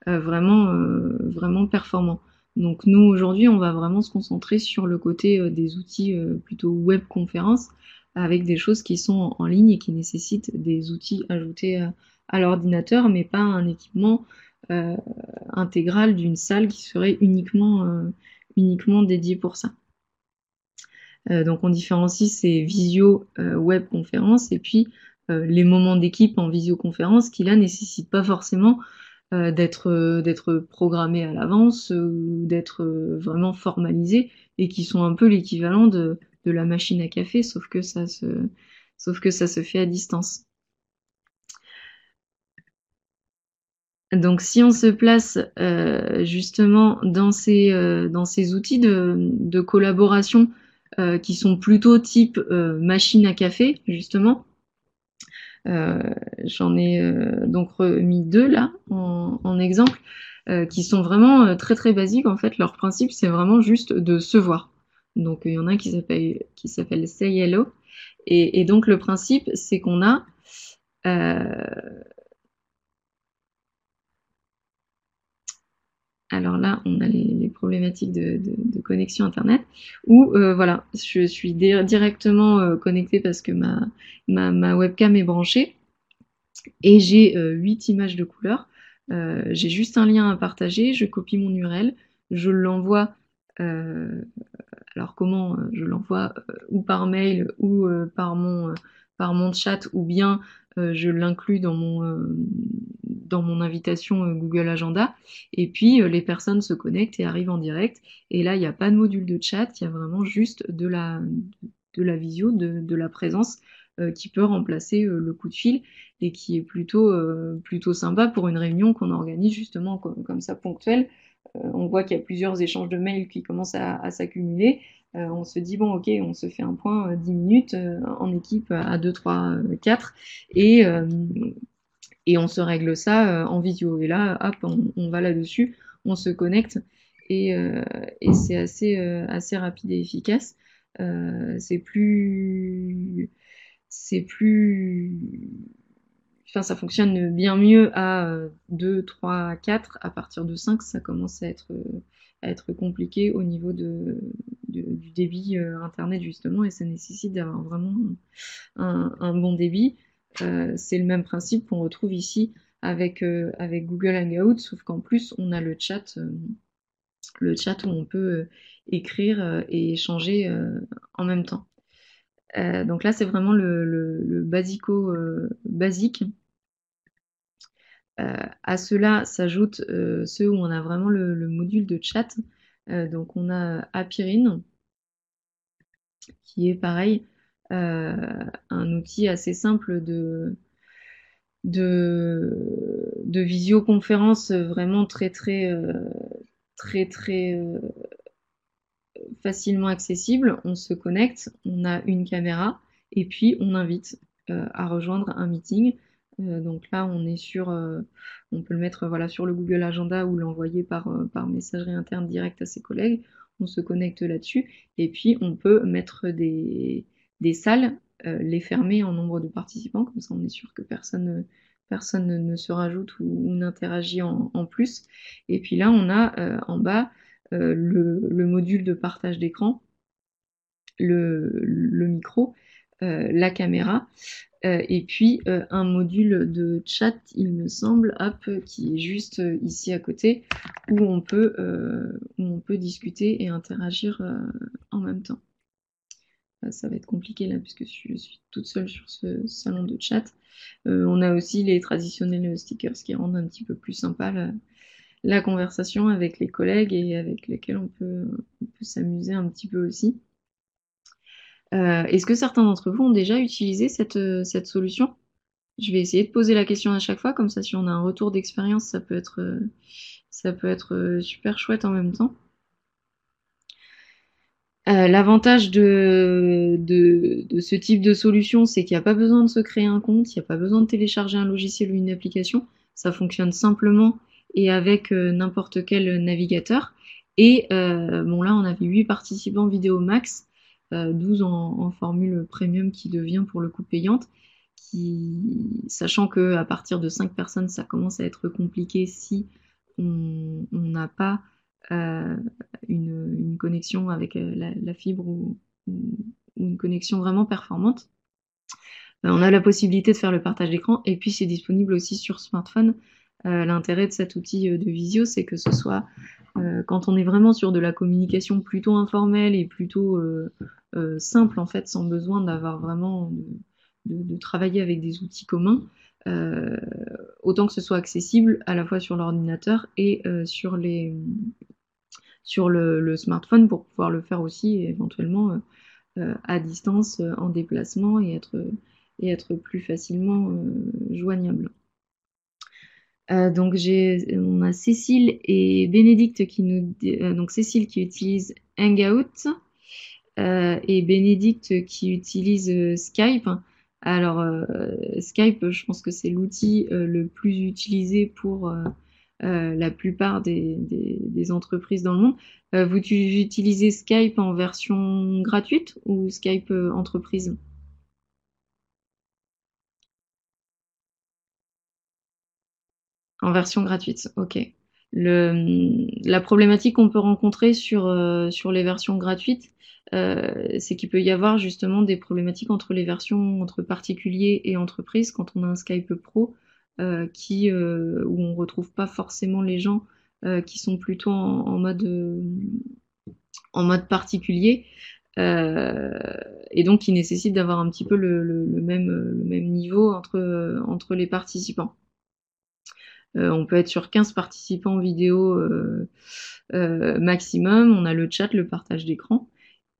vraiment performants. Donc nous, aujourd'hui, on va vraiment se concentrer sur le côté des outils plutôt web conférence, avec des choses qui sont en ligne et qui nécessitent des outils ajoutés à l'ordinateur, mais pas un équipement euh, intégral d'une salle qui serait uniquement dédié pour ça. Donc on différencie ces visio web conférences et puis les moments d'équipe en visioconférence qui là nécessitent pas forcément d'être programmés à l'avance ou d'être vraiment formalisés et qui sont un peu l'équivalent de la machine à café, sauf que ça se fait à distance. Donc si on se place justement dans ces outils de collaboration qui sont plutôt type machine à café, justement, euh, j'en ai donc remis deux là en exemple, qui sont vraiment très très basiques. En fait, leur principe, c'est vraiment juste de se voir. Donc il y en a un qui s'appelle Say Hello. Et donc le principe, c'est qu'on a euh, alors là, on a les problématiques de connexion Internet, où voilà, je suis directement connectée parce que ma webcam est branchée, et j'ai 8 images de couleur. J'ai juste un lien à partager, je copie mon URL, je l'envoie. euh, alors comment je l'envoie ou par mail ou par mon chat, ou bien je l'inclus dans mon invitation Google Agenda, et puis les personnes se connectent et arrivent en direct, et là il n'y a pas de module de chat, il y a vraiment juste de la visio, de la présence qui peut remplacer le coup de fil, et qui est plutôt sympa pour une réunion qu'on organise justement comme ça ponctuelle. On voit qu'il y a plusieurs échanges de mails qui commencent à s'accumuler. On se dit, bon, ok, on se fait un point 10 minutes en équipe à 2, 3, 4, et, euh, et on se règle ça en vidéo. Et là, hop, on va là-dessus, on se connecte, et, euh, et c'est assez rapide et efficace. C'est plus, enfin, ça fonctionne bien mieux à 2, 3, 4. À partir de 5, ça commence à être compliqué au niveau du débit Internet, justement, et ça nécessite d'avoir vraiment un bon débit. C'est le même principe qu'on retrouve ici avec Google Hangout, sauf qu'en plus, on a le chat où on peut écrire et échanger en même temps. Donc là, c'est vraiment le basico basique. À cela s'ajoutent ceux où on a vraiment le module de chat. Donc on a Apirine, qui est pareil, un outil assez simple de visioconférence, vraiment très facilement accessible. On se connecte, on a une caméra, et puis on invite à rejoindre un meeting. Donc là, on peut le mettre voilà, sur le Google Agenda ou l'envoyer par messagerie interne directe à ses collègues. On se connecte là-dessus, et puis on peut mettre des salles, les fermer en nombre de participants, comme ça on est sûr que personne personne ne se rajoute ou n'interagit en plus. Et puis là, on a en bas le module de partage d'écran, le micro, la caméra, et puis un module de chat, il me semble, hop, qui est juste ici à côté, où on peut discuter et interagir en même temps. Ça va être compliqué là, puisque je suis toute seule sur ce salon de chat. On a aussi les traditionnels stickers qui rendent un petit peu plus sympa la conversation avec les collègues et avec lesquels on peut s'amuser un petit peu aussi. Est-ce que certains d'entre vous ont déjà utilisé cette solution? Je vais essayer de poser la question à chaque fois, comme ça si on a un retour d'expérience, ça peut être super chouette en même temps. L'avantage de ce type de solution, c'est qu'il n'y a pas besoin de se créer un compte, il n'y a pas besoin de télécharger un logiciel ou une application. Ça fonctionne simplement et avec n'importe quel navigateur. Et bon, là, on avait 8 participants vidéo max, 12 en formule premium qui devient pour le coup payante. Sachant qu'à partir de 5 personnes, ça commence à être compliqué si on n'a pas une connexion avec la fibre ou une connexion vraiment performante. On a la possibilité de faire le partage d'écran et puis c'est disponible aussi sur smartphone. L'intérêt de cet outil de visio, c'est que ce soit quand on est vraiment sur de la communication plutôt informelle et plutôt simple en fait, sans besoin d'avoir vraiment de travailler avec des outils communs, autant que ce soit accessible à la fois sur l'ordinateur et sur le smartphone pour pouvoir le faire aussi éventuellement à distance, en déplacement et être plus facilement joignable. Donc on a Cécile et Bénédicte qui nous donc Cécile qui utilise Hangout et Bénédicte qui utilise Skype. Alors Skype, je pense que c'est l'outil le plus utilisé pour la plupart des entreprises dans le monde. Vous utilisez Skype en version gratuite ou Skype entreprise? En version gratuite, ok. La problématique qu'on peut rencontrer sur les versions gratuites, c'est qu'il peut y avoir justement des problématiques entre les versions entre particuliers et entreprises quand on a un Skype Pro où on retrouve pas forcément les gens qui sont plutôt en mode particulier et donc qui nécessite d'avoir un petit peu le même niveau entre les participants. On peut être sur 15 participants vidéo maximum. On a le chat, le partage d'écran.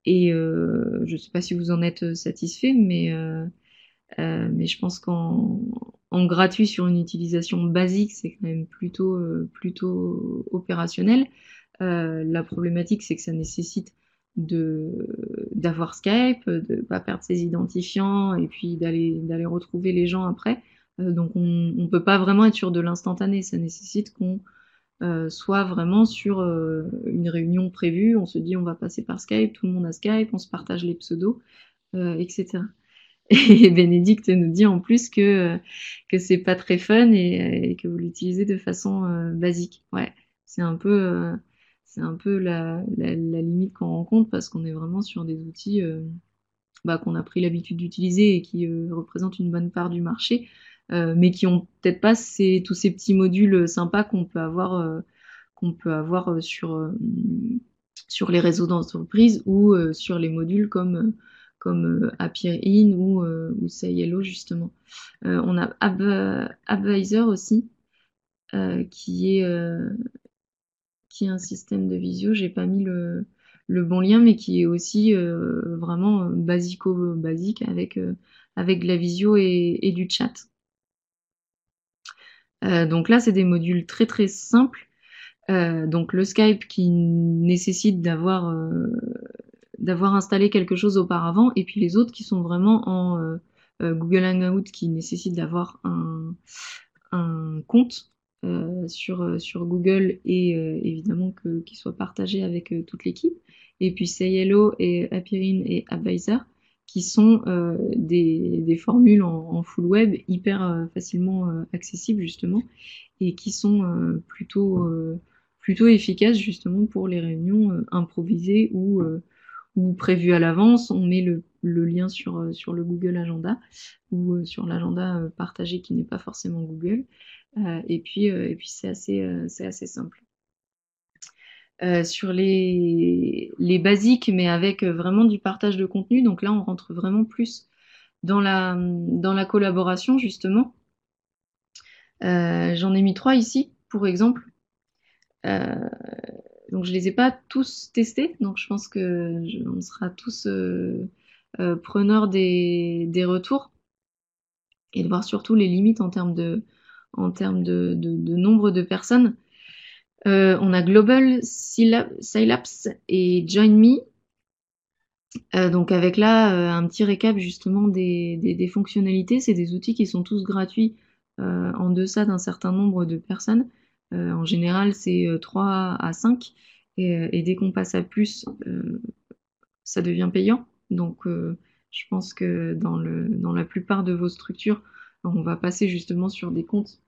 Et je ne sais pas si vous en êtes satisfait, mais je pense qu'en gratuit sur une utilisation basique, c'est quand même plutôt opérationnel. La problématique, c'est que ça nécessite d'avoir Skype, de ne pas perdre ses identifiants et puis d'aller retrouver les gens après. Donc on ne peut pas vraiment être sur de l'instantané. Ça nécessite qu'on soit vraiment sur une réunion prévue. On se dit on va passer par Skype, tout le monde a Skype, on se partage les pseudos, etc. Et Bénédicte nous dit en plus que c'est pas très fun et que vous l'utilisez de façon basique. Ouais, c'est un peu la limite qu'on rencontre parce qu'on est vraiment sur des outils qu'on a pris l'habitude d'utiliser et qui représentent une bonne part du marché, mais qui ont peut-être pas tous ces petits modules sympas qu'on peut avoir sur les réseaux d'entreprise ou sur les modules comme Appear.in ou Say Hello justement. On a Advisor aussi, qui est un système de visio. J'ai pas mis le bon lien, mais qui est aussi vraiment basique avec de la visio et du chat. Donc là, c'est des modules très très simples. Donc le Skype qui nécessite d'avoir installé quelque chose auparavant, et puis les autres qui sont vraiment en Google Hangout qui nécessitent d'avoir un compte sur Google et évidemment qu'il soit partagé avec toute l'équipe. Et puis Say Hello et Appear.in et Advisor qui sont des formules en full web hyper facilement accessibles justement et qui sont plutôt efficaces justement pour les réunions improvisées ou prévues à l'avance. On met le lien sur le Google Agenda ou sur l'agenda partagé qui n'est pas forcément Google. Et puis c'est assez simple. Sur les basiques, mais avec vraiment du partage de contenu. Donc là, on rentre vraiment plus dans la collaboration, justement. J'en ai mis 3 ici, pour exemple. Euh, donc je les ai pas tous testés, donc je pense on sera tous preneurs des retours et de voir surtout les limites en termes de nombre de personnes. On a Global, Scilabs et Join Me. Donc avec là un petit récap justement des fonctionnalités. C'est des outils qui sont tous gratuits en deçà d'un certain nombre de personnes. En général, c'est 3 à 5. Et dès qu'on passe à plus, ça devient payant. Donc je pense que dans la plupart de vos structures, on va passer justement sur des comptes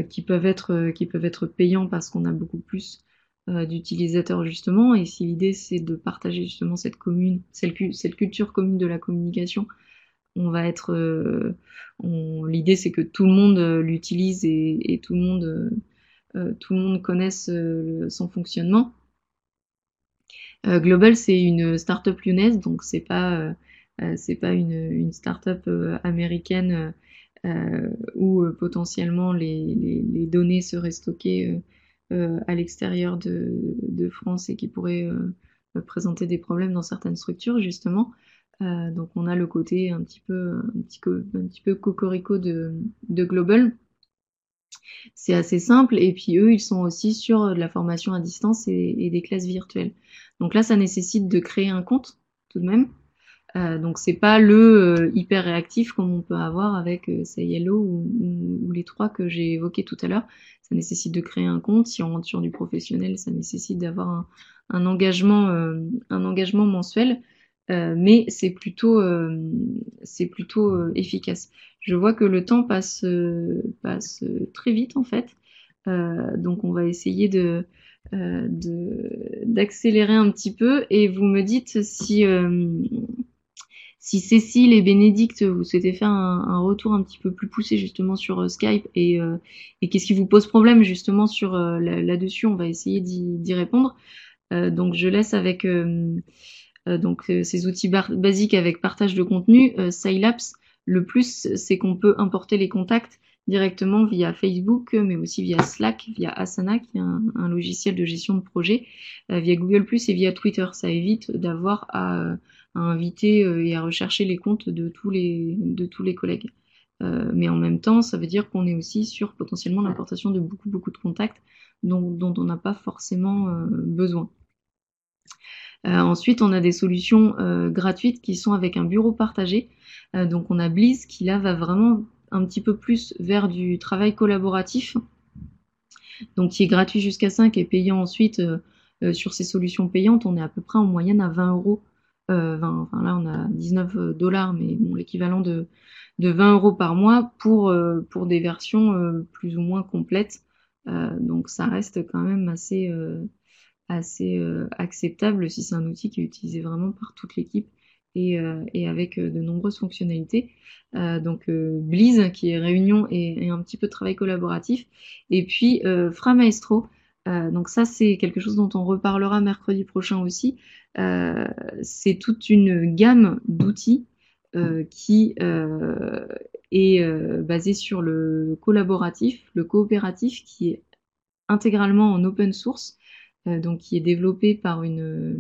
qui peuvent être payants parce qu'on a beaucoup plus d'utilisateurs justement. Et si l'idée c'est de partager justement cette culture commune de la communication, l'idée c'est que tout le monde l'utilise et tout le monde connaisse son fonctionnement. Global, c'est une start-up lyonnaise, donc c'est pas une start-up américaine où potentiellement les données seraient stockées à l'extérieur de France et qui pourraient présenter des problèmes dans certaines structures, justement. Donc on a le côté un petit peu cocorico de Global. C'est assez simple. Et puis eux, ils sont aussi sur de la formation à distance et des classes virtuelles. Donc là, ça nécessite de créer un compte tout de même. Donc c'est pas le hyper réactif comme on peut avoir avec Say Hello ou les 3 que j'ai évoqués tout à l'heure. Ça nécessite de créer un compte. Si on rentre sur du professionnel, ça nécessite d'avoir un engagement mensuel. Mais c'est plutôt efficace. Je vois que le temps passe très vite en fait. Donc on va essayer d'accélérer un petit peu et vous me dites si Cécile et Bénédicte, vous souhaitez faire un retour un petit peu plus poussé justement sur Skype et qu'est-ce qui vous pose problème justement là-dessus, on va essayer d'y répondre. Donc je laisse avec ces outils basiques avec partage de contenu. Scilabs, le plus, c'est qu'on peut importer les contacts directement via Facebook, mais aussi via Slack, via Asana, qui est un logiciel de gestion de projet, via Google+, et via Twitter. Ça évite d'avoir à inviter et à rechercher les comptes de tous les collègues. Mais en même temps, ça veut dire qu'on est aussi sur potentiellement l'importation de beaucoup, beaucoup de contacts dont on n'a pas forcément besoin. Ensuite, on a des solutions gratuites qui sont avec un bureau partagé. Donc on a Bliz qui là va vraiment un petit peu plus vers du travail collaboratif, donc qui est gratuit jusqu'à 5 et payant ensuite. Sur ces solutions payantes, on est à peu près en moyenne à 20 euros. Enfin là on a 19 $, mais bon, l'équivalent de 20 euros par mois pour des versions plus ou moins complètes. Donc ça reste quand même assez acceptable si c'est un outil qui est utilisé vraiment par toute l'équipe et avec de nombreuses fonctionnalités. Donc Bliz qui est réunion et un petit peu de travail collaboratif. Et puis Fra Maestro. Donc ça c'est quelque chose dont on reparlera mercredi prochain aussi. C'est toute une gamme d'outils qui est basée sur le collaboratif, le coopératif qui est intégralement en open source, donc qui est développé par des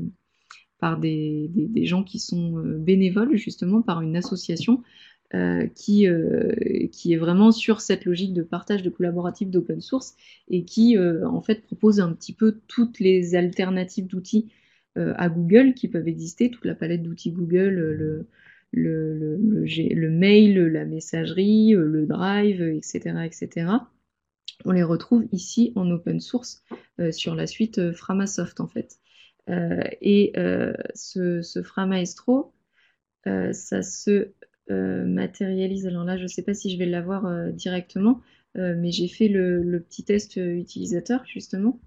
gens qui sont bénévoles, justement, par une association qui est vraiment sur cette logique de partage de collaboratif d'open source et qui, en fait, propose un petit peu toutes les alternatives d'outils à Google qui peuvent exister, toute la palette d'outils Google, le mail, la messagerie, le drive, etc., etc. On les retrouve ici en open source sur la suite Framasoft en fait. Et ce Framaestro, ça se matérialise. Alors là, je ne sais pas si je vais l'avoir directement, mais j'ai fait le petit test utilisateur, justement.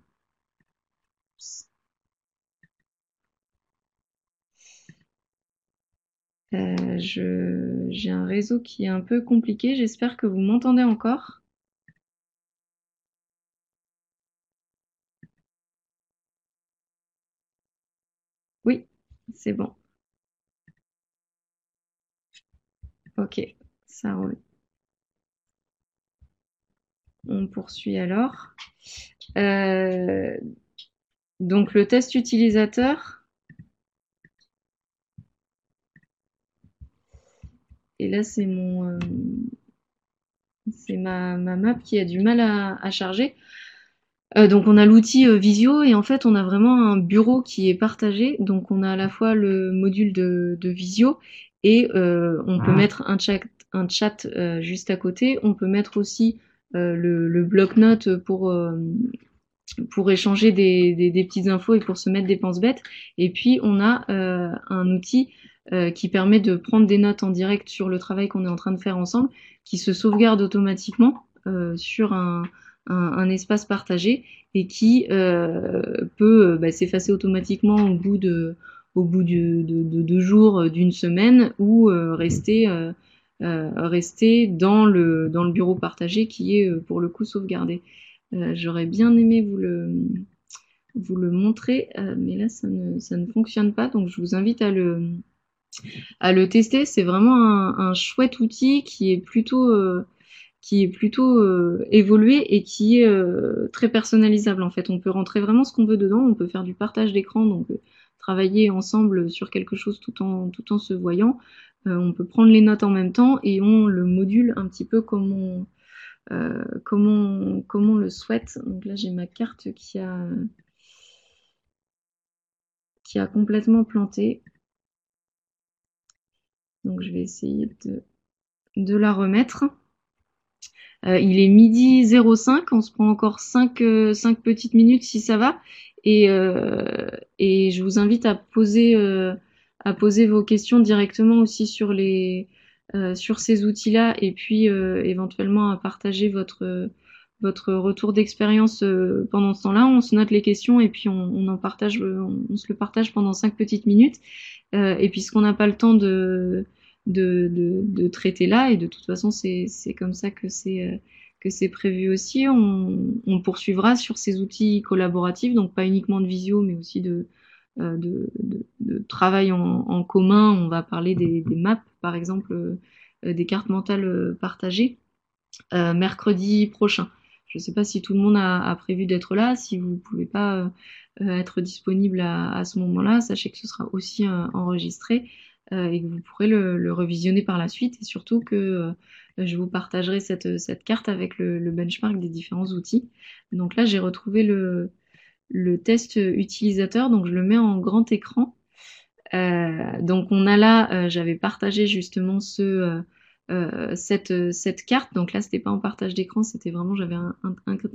J'ai un réseau qui est un peu compliqué. J'espère que vous m'entendez encore. Oui, c'est bon. Ok, ça roule. On poursuit alors. Euh, donc le test utilisateur. Et là, c'est ma map qui a du mal à charger. Donc on a l'outil Visio et en fait on a vraiment un bureau qui est partagé. Donc on a à la fois le module de Visio et on peut mettre un chat juste à côté. On peut mettre aussi le bloc-notes pour échanger des petites infos et pour se mettre des penses-bêtes. Et puis on a un outil qui permet de prendre des notes en direct sur le travail qu'on est en train de faire ensemble, qui se sauvegarde automatiquement sur un espace partagé et qui peut s'effacer automatiquement au bout de 2 jours, d'une semaine, ou rester dans le bureau partagé qui est pour le coup sauvegardé. J'aurais bien aimé vous le montrer, mais là ça ne fonctionne pas, donc je vous invite à le tester. C'est vraiment un chouette outil qui est plutôt évolué et qui est très personnalisable en fait. On peut rentrer vraiment ce qu'on veut dedans, on peut faire du partage d'écran, donc travailler ensemble sur quelque chose tout en se voyant. On peut prendre les notes en même temps et on le module un petit peu comme on le souhaite. Donc là j'ai ma carte qui a complètement planté. Donc je vais essayer de la remettre. Il est midi 05, on se prend encore 5 petites minutes si ça va. Et je vous invite à poser vos questions directement aussi sur ces outils-là, et puis éventuellement à partager votre retour d'expérience pendant ce temps-là. On se note les questions et puis on se le partage pendant 5 petites minutes. Et puisqu'on n'a pas le temps de traiter là, et de toute façon c'est comme ça que c'est prévu aussi, on poursuivra sur ces outils collaboratifs, donc pas uniquement de visio, mais aussi de travail en commun. On va parler des maps, par exemple, des cartes mentales partagées, mercredi prochain. Je ne sais pas si tout le monde a prévu d'être là. Si vous ne pouvez pas être disponible à ce moment-là, sachez que ce sera aussi enregistré et que vous pourrez le revisionner par la suite. Et surtout que je vous partagerai cette carte avec le benchmark des différents outils. Donc là, j'ai retrouvé le test utilisateur, donc je le mets en grand écran. Donc on a là, j'avais partagé justement cette carte. Donc là, c'était pas en partage d'écran, c'était vraiment, j'avais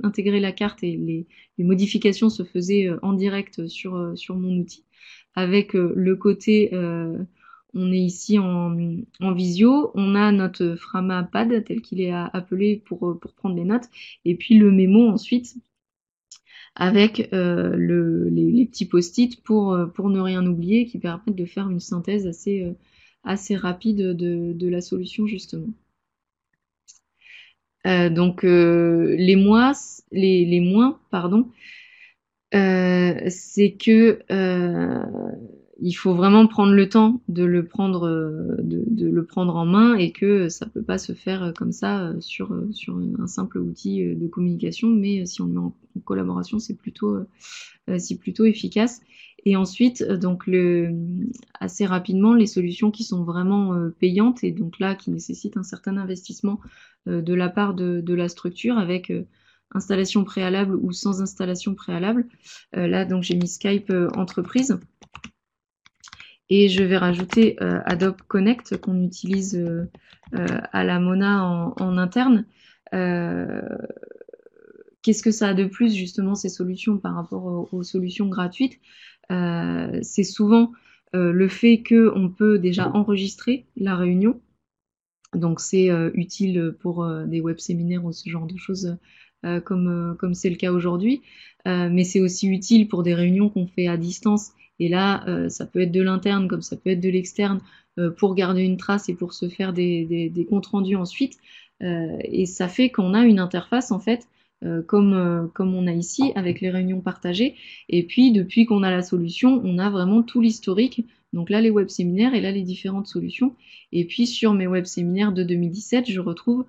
intégré la carte et les modifications se faisaient en direct sur mon outil. Avec le côté, on est ici en visio, on a notre Frama Pad tel qu'il est appelé pour prendre les notes, et puis le mémo ensuite avec les petits post-it pour ne rien oublier, qui permettent de faire une synthèse assez rapide de la solution, justement. Donc les moins, pardon, c'est que il faut vraiment prendre le temps de le prendre en main, et que ça peut pas se faire comme ça sur un simple outil de communication, mais si on le met en collaboration, c'est plutôt efficace. Et ensuite, donc assez rapidement, les solutions qui sont vraiment payantes, et donc là qui nécessitent un certain investissement de la part de la structure, avec installation préalable ou sans installation préalable. Là, donc j'ai mis Skype entreprise. Et je vais rajouter Adobe Connect, qu'on utilise à la Mona en interne. Qu'est-ce que ça a de plus, justement, ces solutions par rapport aux solutions gratuites? C'est souvent le fait qu'on peut déjà enregistrer la réunion. Donc c'est utile pour des web séminaires ou ce genre de choses comme c'est le cas aujourd'hui. Mais c'est aussi utile pour des réunions qu'on fait à distance. Et là, ça peut être de l'interne comme ça peut être de l'externe pour garder une trace et pour se faire des comptes rendus ensuite. Et ça fait qu'on a une interface en fait comme on a ici avec les réunions partagées. Et puis depuis qu'on a la solution, on a vraiment tout l'historique. Donc là, les web séminaires et là, les différentes solutions. Et puis sur mes web séminaires de 2017, je retrouve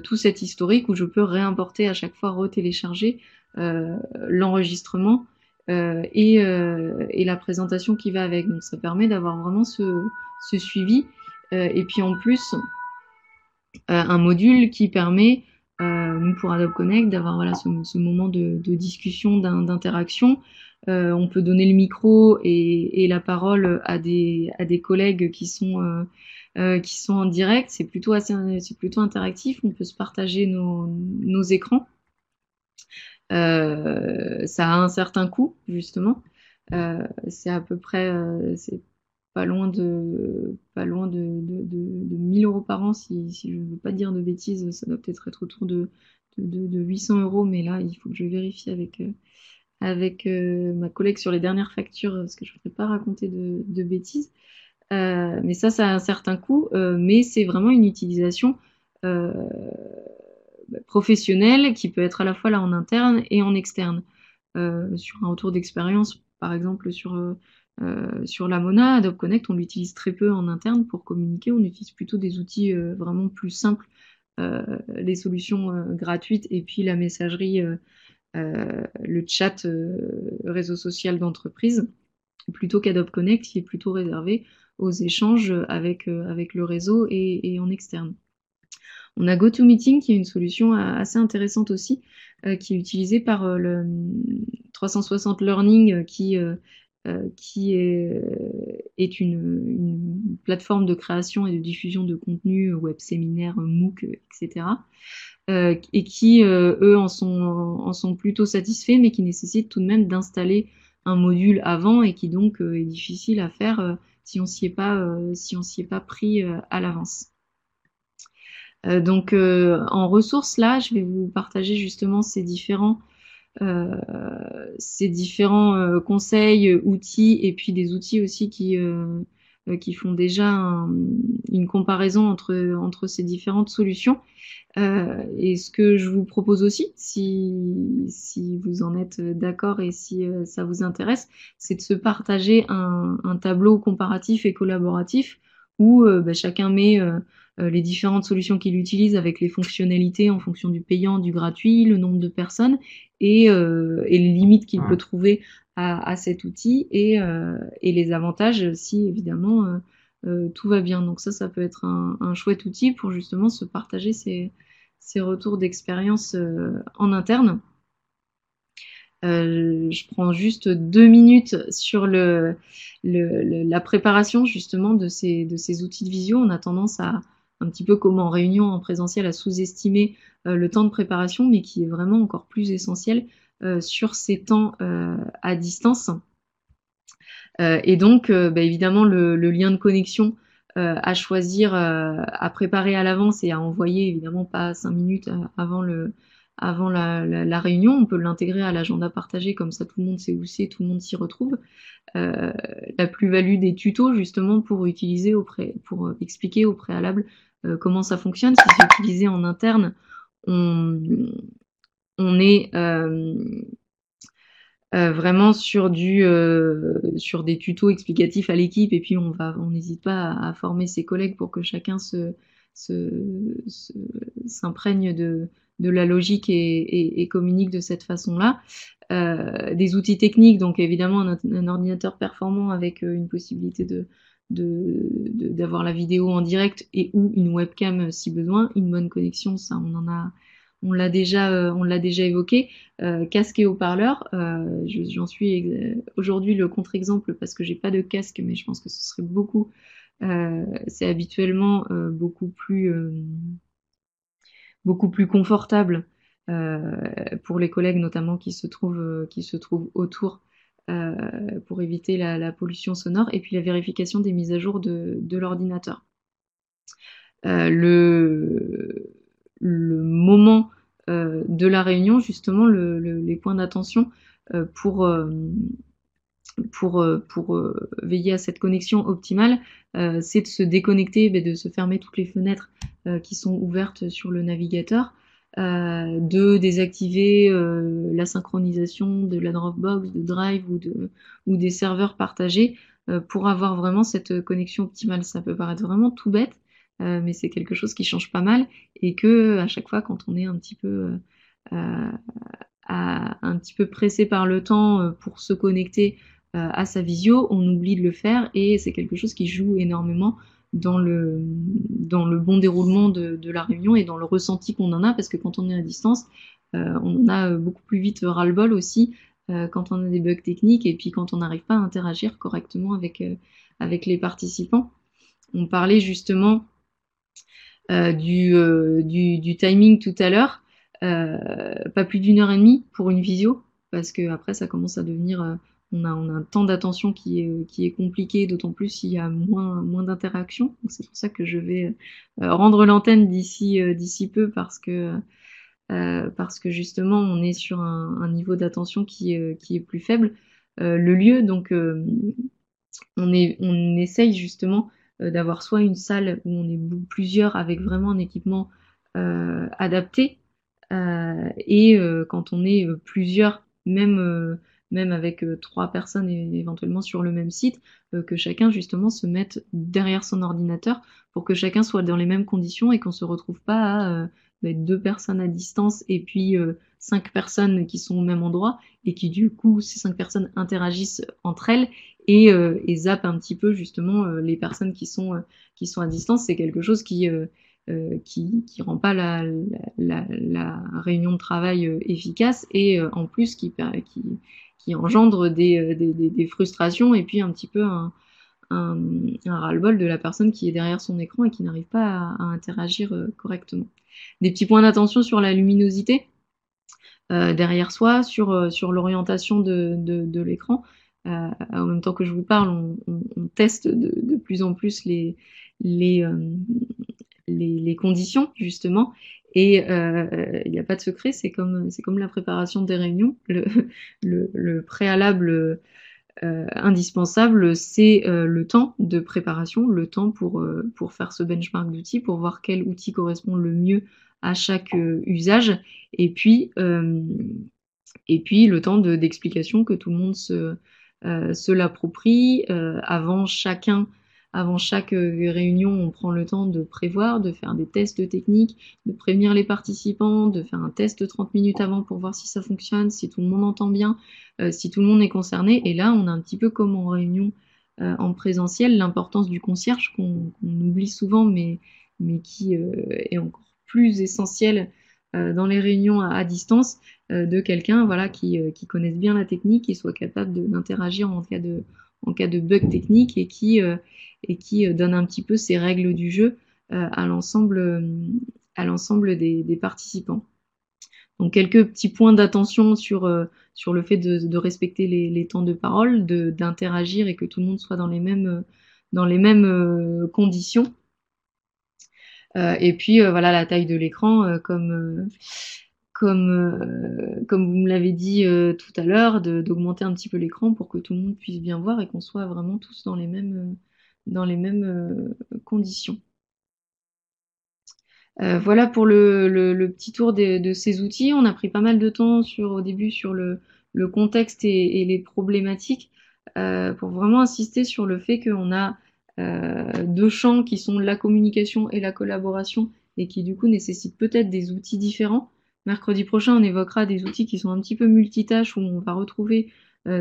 tout cet historique où je peux réimporter à chaque fois, retélécharger l'enregistrement et la présentation qui va avec. Donc ça permet d'avoir vraiment ce suivi. Et puis en plus, un module qui permet, nous pour Adobe Connect, d'avoir voilà, ce moment de discussion, d'interaction. On peut donner le micro et la parole à des collègues qui sont en direct. C'est plutôt interactif. On peut se partager nos écrans. Ça a un certain coût, justement. C'est à peu près, c'est pas loin de 1000 euros par an, si je ne veux pas dire de bêtises. Ça doit peut-être être autour de 800 euros, mais là, il faut que je vérifie avec ma collègue sur les dernières factures, parce que je ne voudrais pas raconter de bêtises. Mais ça a un certain coût, mais c'est vraiment une utilisation professionnelle qui peut être à la fois là en interne et en externe. Sur un retour d'expérience, par exemple sur la Mona, Adobe Connect, on l'utilise très peu en interne pour communiquer. On utilise plutôt des outils vraiment plus simples, les solutions gratuites et puis la messagerie, le chat réseau social d'entreprise, plutôt qu'Adobe Connect qui est plutôt réservé aux échanges avec le réseau et en externe. On a GoToMeeting qui est une solution assez intéressante aussi, qui est utilisée par le 360 Learning qui est une plateforme de création et de diffusion de contenu web séminaire, MOOC, etc. Et qui, eux, en sont plutôt satisfaits, mais qui nécessitent tout de même d'installer un module avant et qui donc est difficile à faire si on s'y est pas pris à l'avance. Donc en ressources là, je vais vous partager justement euh, ces différents conseils, outils et puis des outils aussi qui font déjà une comparaison entre ces différentes solutions. Et ce que je vous propose aussi, si vous en êtes d'accord et si ça vous intéresse, c'est de se partager un tableau comparatif et collaboratif où chacun met les différentes solutions qu'il utilise avec les fonctionnalités en fonction du payant, du gratuit, le nombre de personnes et les limites qu'il peut trouver à cet outil et les avantages si évidemment tout va bien. Donc ça peut être un chouette outil pour justement se partager ces retours d'expérience en interne. Je prends juste 2 minutes sur la préparation justement de ces outils de visio. On a tendance à, un petit peu comme en réunion en présentiel, à sous-estimer le temps de préparation, mais qui est vraiment encore plus essentiel sur ces temps à distance. Et donc, évidemment, le lien de connexion à choisir, à préparer à l'avance et à envoyer, évidemment, pas 5 minutes avant la réunion. On peut l'intégrer à l'agenda partagé, comme ça tout le monde sait où c'est, tout le monde s'y retrouve. La plus-value des tutos, justement, pour expliquer au préalable comment ça fonctionne. Si c'est utilisé en interne, on est vraiment sur des tutos explicatifs à l'équipe et puis on n'hésite pas à former ses collègues pour que chacun s'imprègne de la logique et communique de cette façon-là. Des outils techniques, donc évidemment un ordinateur performant avec une possibilité d'avoir la vidéo en direct et ou une webcam si besoin, une bonne connexion, ça on l'a déjà évoqué. Casque et haut-parleur, j'en suis aujourd'hui le contre-exemple parce que j'ai pas de casque, mais je pense que ce serait c'est habituellement beaucoup plus confortable pour les collègues notamment qui se trouvent autour pour éviter la pollution sonore, et puis la vérification des mises à jour de l'ordinateur. Le moment de la réunion, justement, les points d'attention pour veiller à cette connexion optimale, c'est de se déconnecter, de se fermer toutes les fenêtres qui sont ouvertes sur le navigateur, de désactiver la synchronisation de la Dropbox, de Drive ou des serveurs partagés pour avoir vraiment cette connexion optimale. Ça peut paraître vraiment tout bête, mais c'est quelque chose qui change pas mal, et que à chaque fois, quand on est un petit peu pressé par le temps pour se connecter à sa visio, on oublie de le faire, et c'est quelque chose qui joue énormément dans le bon déroulement de la réunion et dans le ressenti qu'on en a, parce que quand on est à distance, on en a beaucoup plus vite ras-le-bol aussi quand on a des bugs techniques, et puis quand on n'arrive pas à interagir correctement avec les participants. On parlait justement du timing tout à l'heure. Pas plus d'1 heure et demie pour une visio, parce que après ça commence à devenir on a un temps d'attention qui est compliqué, d'autant plus s'il y a moins d'interaction. Donc c'est pour ça que je vais rendre l'antenne d'ici peu, parce que justement on est sur un niveau d'attention qui est plus faible. Le lieu, donc on essaye justement d'avoir soit une salle où on est plusieurs avec vraiment un équipement adapté, et quand on est plusieurs, même avec 3 personnes éventuellement sur le même site, que chacun justement se mette derrière son ordinateur pour que chacun soit dans les mêmes conditions, et qu'on se retrouve pas à 2 personnes à distance et puis 5 personnes qui sont au même endroit, et qui du coup ces 5 personnes interagissent entre elles et zappent un petit peu justement les personnes qui sont à distance. C'est quelque chose qui rend pas la réunion de travail efficace, et en plus qui engendre des frustrations, et puis un petit peu un ras-le-bol de la personne qui est derrière son écran et qui n'arrive pas à interagir correctement. Des petits points d'attention sur la luminosité derrière soi, sur l'orientation de l'écran. En même temps que je vous parle, on teste de plus en plus les conditions, justement. Et il n'y a pas de secret, c'est comme la préparation des réunions. Le préalable indispensable, c'est le temps de préparation, le temps pour faire ce benchmark d'outils, pour voir quel outil correspond le mieux à chaque usage, et puis le temps d'explication, que tout le monde se l'approprie. Avant chaque réunion, on prend le temps de prévoir, de faire des tests techniques, de prévenir les participants, de faire un test 30 minutes avant pour voir si ça fonctionne, si tout le monde entend bien, si tout le monde est concerné. Et là, on a un petit peu comme en réunion en présentiel, l'importance du concierge qu'on oublie souvent, mais qui est encore plus essentielle dans les réunions à distance, de quelqu'un, voilà, qui connaisse bien la technique, qui soit capable d'interagir en cas de bug technique, et qui donne un petit peu ses règles du jeu à l'ensemble des participants. Donc quelques petits points d'attention sur le fait de respecter les temps de parole, d'interagir, et que tout le monde soit dans les mêmes conditions. Et puis voilà, la taille de l'écran, comme vous me l'avez dit tout à l'heure, d'augmenter un petit peu l'écran pour que tout le monde puisse bien voir, et qu'on soit vraiment tous dans les mêmes conditions. Voilà pour le petit tour de ces outils. On a pris pas mal de temps au début sur le contexte et les problématiques, pour vraiment insister sur le fait qu'on a 2 champs qui sont la communication et la collaboration, et qui du coup nécessitent peut-être des outils différents. Mercredi prochain, on évoquera des outils qui sont un petit peu multitâches, où on va retrouver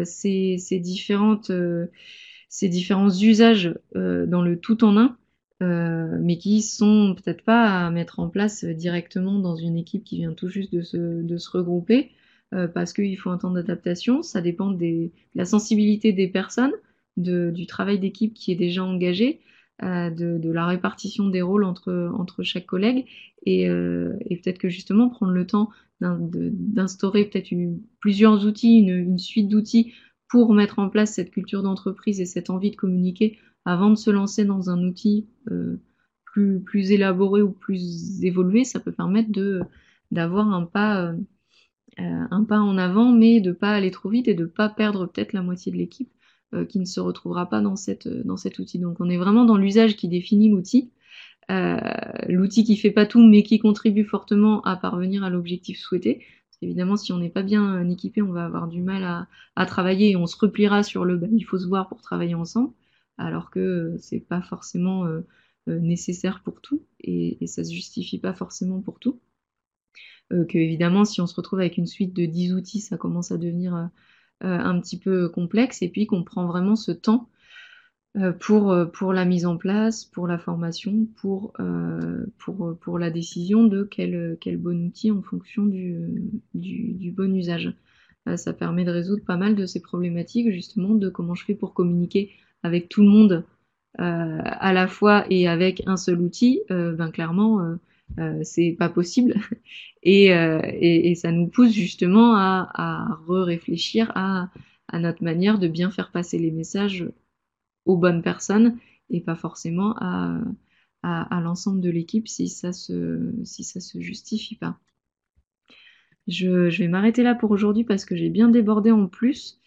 ces différents usages dans le tout en un, mais qui sont peut-être pas à mettre en place directement dans une équipe qui vient tout juste de se regrouper, parce qu'il faut un temps d'adaptation. Ça dépend de la sensibilité des personnes, du travail d'équipe qui est déjà engagé, de la répartition des rôles entre chaque collègue, et peut-être que justement prendre le temps d'instaurer peut-être plusieurs outils, une suite d'outils pour mettre en place cette culture d'entreprise et cette envie de communiquer avant de se lancer dans un outil plus élaboré ou plus évolué, ça peut permettre d'avoir un pas en avant, mais de pas aller trop vite et de pas perdre peut-être la moitié de l'équipe qui ne se retrouvera pas dans cet outil. Donc on est vraiment dans l'usage qui définit l'outil, l'outil qui fait pas tout, mais qui contribue fortement à parvenir à l'objectif souhaité. Parce qu'évidemment, si on n'est pas bien équipé, on va avoir du mal à travailler et on se repliera sur il faut se voir pour travailler ensemble, alors que c'est pas forcément nécessaire pour tout et ça se justifie pas forcément pour tout. Que évidemment, si on se retrouve avec une suite de 10 outils, ça commence à devenir un petit peu complexe, et puis qu'on prend vraiment ce temps pour la mise en place, pour la formation, pour la décision de quel bon outil en fonction du bon usage. Ça permet de résoudre pas mal de ces problématiques, justement, de comment je fais pour communiquer avec tout le monde à la fois et avec un seul outil. Clairement, c'est pas possible. Et ça nous pousse justement à re-réfléchir à notre manière de bien faire passer les messages aux bonnes personnes et pas forcément à l'ensemble de l'équipe si ça se justifie pas. Je vais m'arrêter là pour aujourd'hui parce que j'ai bien débordé en plus.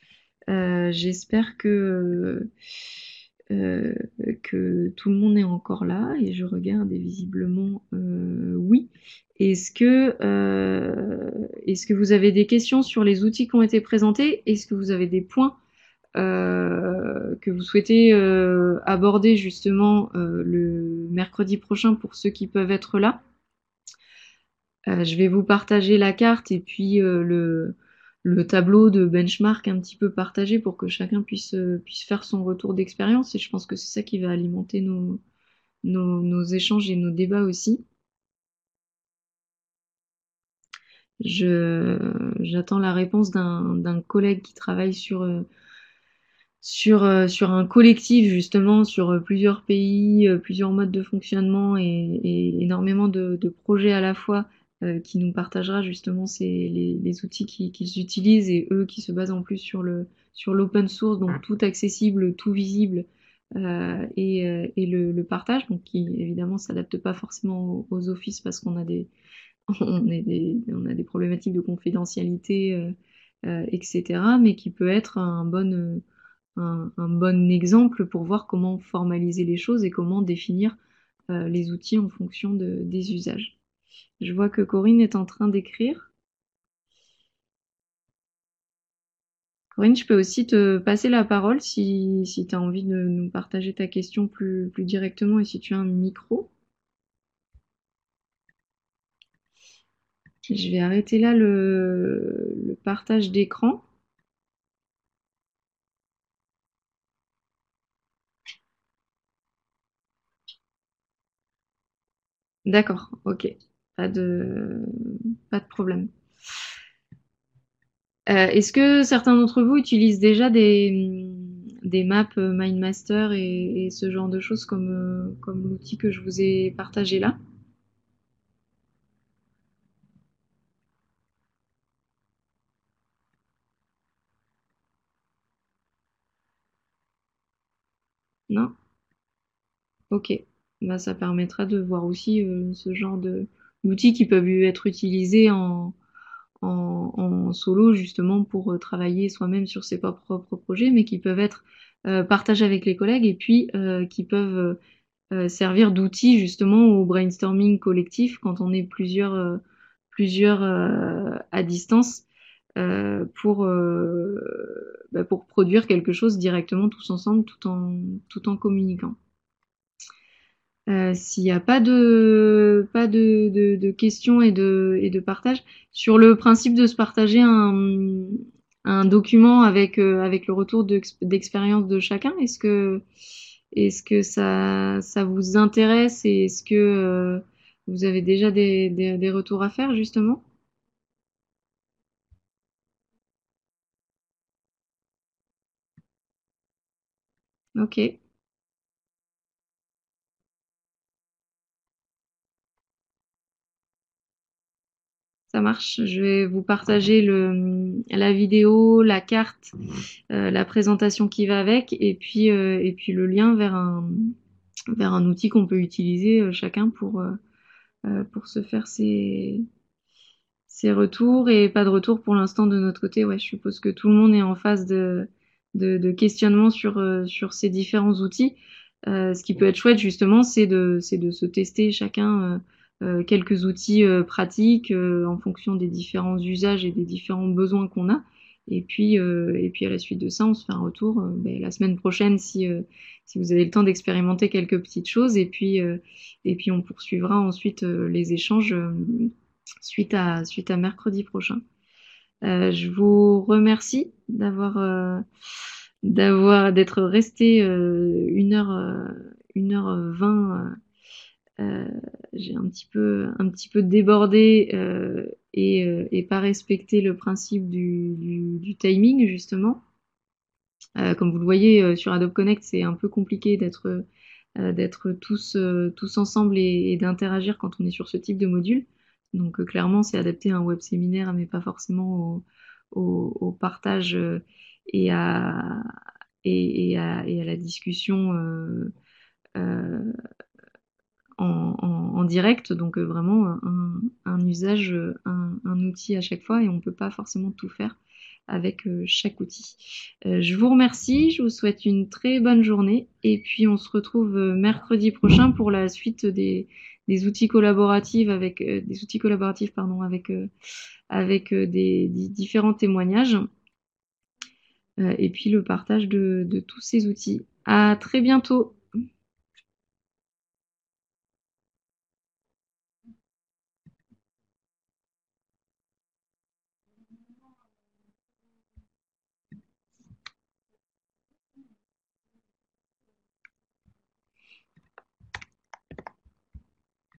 J'espère euh, que tout le monde est encore là et je regarde et visiblement oui. Est-ce que vous avez des questions sur les outils qui ont été présentés? Est-ce que vous avez des points que vous souhaitez aborder justement le mercredi prochain pour ceux qui peuvent être là? Je vais vous partager la carte et puis le tableau de benchmark un petit peu partagé pour que chacun puisse faire son retour d'expérience. Et je pense que c'est ça qui va alimenter nos échanges et nos débats aussi. J'attends la réponse d'un collègue qui travaille sur un collectif justement, sur plusieurs pays, plusieurs modes de fonctionnement et énormément de projets à la fois qui nous partagera justement les outils qu'ils utilisent et eux qui se basent en plus sur l'open source, donc tout accessible, tout visible et le partage, donc qui évidemment s'adapte pas forcément aux offices parce qu'on a on a des problématiques de confidentialité, etc., mais qui peut être un bon exemple pour voir comment formaliser les choses et comment définir les outils en fonction des usages. Je vois que Corinne est en train d'écrire. Corinne, je peux aussi te passer la parole si tu as envie de nous partager ta question plus directement et si tu as un micro. Je vais arrêter là le partage d'écran. D'accord, ok. Pas de, pas de problème. Est-ce que certains d'entre vous utilisent déjà des maps MindMaster et ce genre de choses comme l'outil que je vous ai partagé là? Non? Ok. Bah, ça permettra de voir aussi ce genre d'outils qui peuvent être utilisés en solo justement pour travailler soi-même sur ses propres projets, mais qui peuvent être partagés avec les collègues et puis qui peuvent servir d'outil justement au brainstorming collectif quand on est plusieurs à distance pour produire quelque chose directement tous ensemble tout en communiquant. S'il n'y a pas de questions et de partage, sur le principe de se partager un document avec le retour d'expérience de chacun, est-ce que ça vous intéresse et est-ce que vous avez déjà des retours à faire justement? Ok. Ça marche. Je vais vous partager la vidéo, la carte, la présentation qui va avec, et puis le lien vers un outil qu'on peut utiliser chacun pour se faire ses retours. Et pas de retour pour l'instant de notre côté. Ouais, je suppose que tout le monde est en phase de questionnement sur ces différents outils. Ce qui peut être chouette justement, c'est de se tester chacun quelques outils pratiques en fonction des différents usages et des différents besoins qu'on a. Et puis à la suite de ça, on se fait un retour ben, la semaine prochaine si vous avez le temps d'expérimenter quelques petites choses. Et puis on poursuivra ensuite les échanges suite à mercredi prochain. Je vous remercie d'être resté 1h20. J'ai un petit peu débordé et pas respecté le principe du timing justement. Comme vous le voyez sur Adobe Connect, c'est un peu compliqué d'être tous ensemble et d'interagir quand on est sur ce type de module. Donc clairement, c'est adapté à un web séminaire, mais pas forcément au partage et à, et à la discussion euh, en direct. Donc vraiment un usage, un outil à chaque fois, et on ne peut pas forcément tout faire avec chaque outil. Je vous remercie, je vous souhaite une très bonne journée, et puis on se retrouve mercredi prochain pour la suite des outils collaboratifs des outils collaboratifs pardon, avec différents témoignages et puis le partage de tous ces outils. À très bientôt.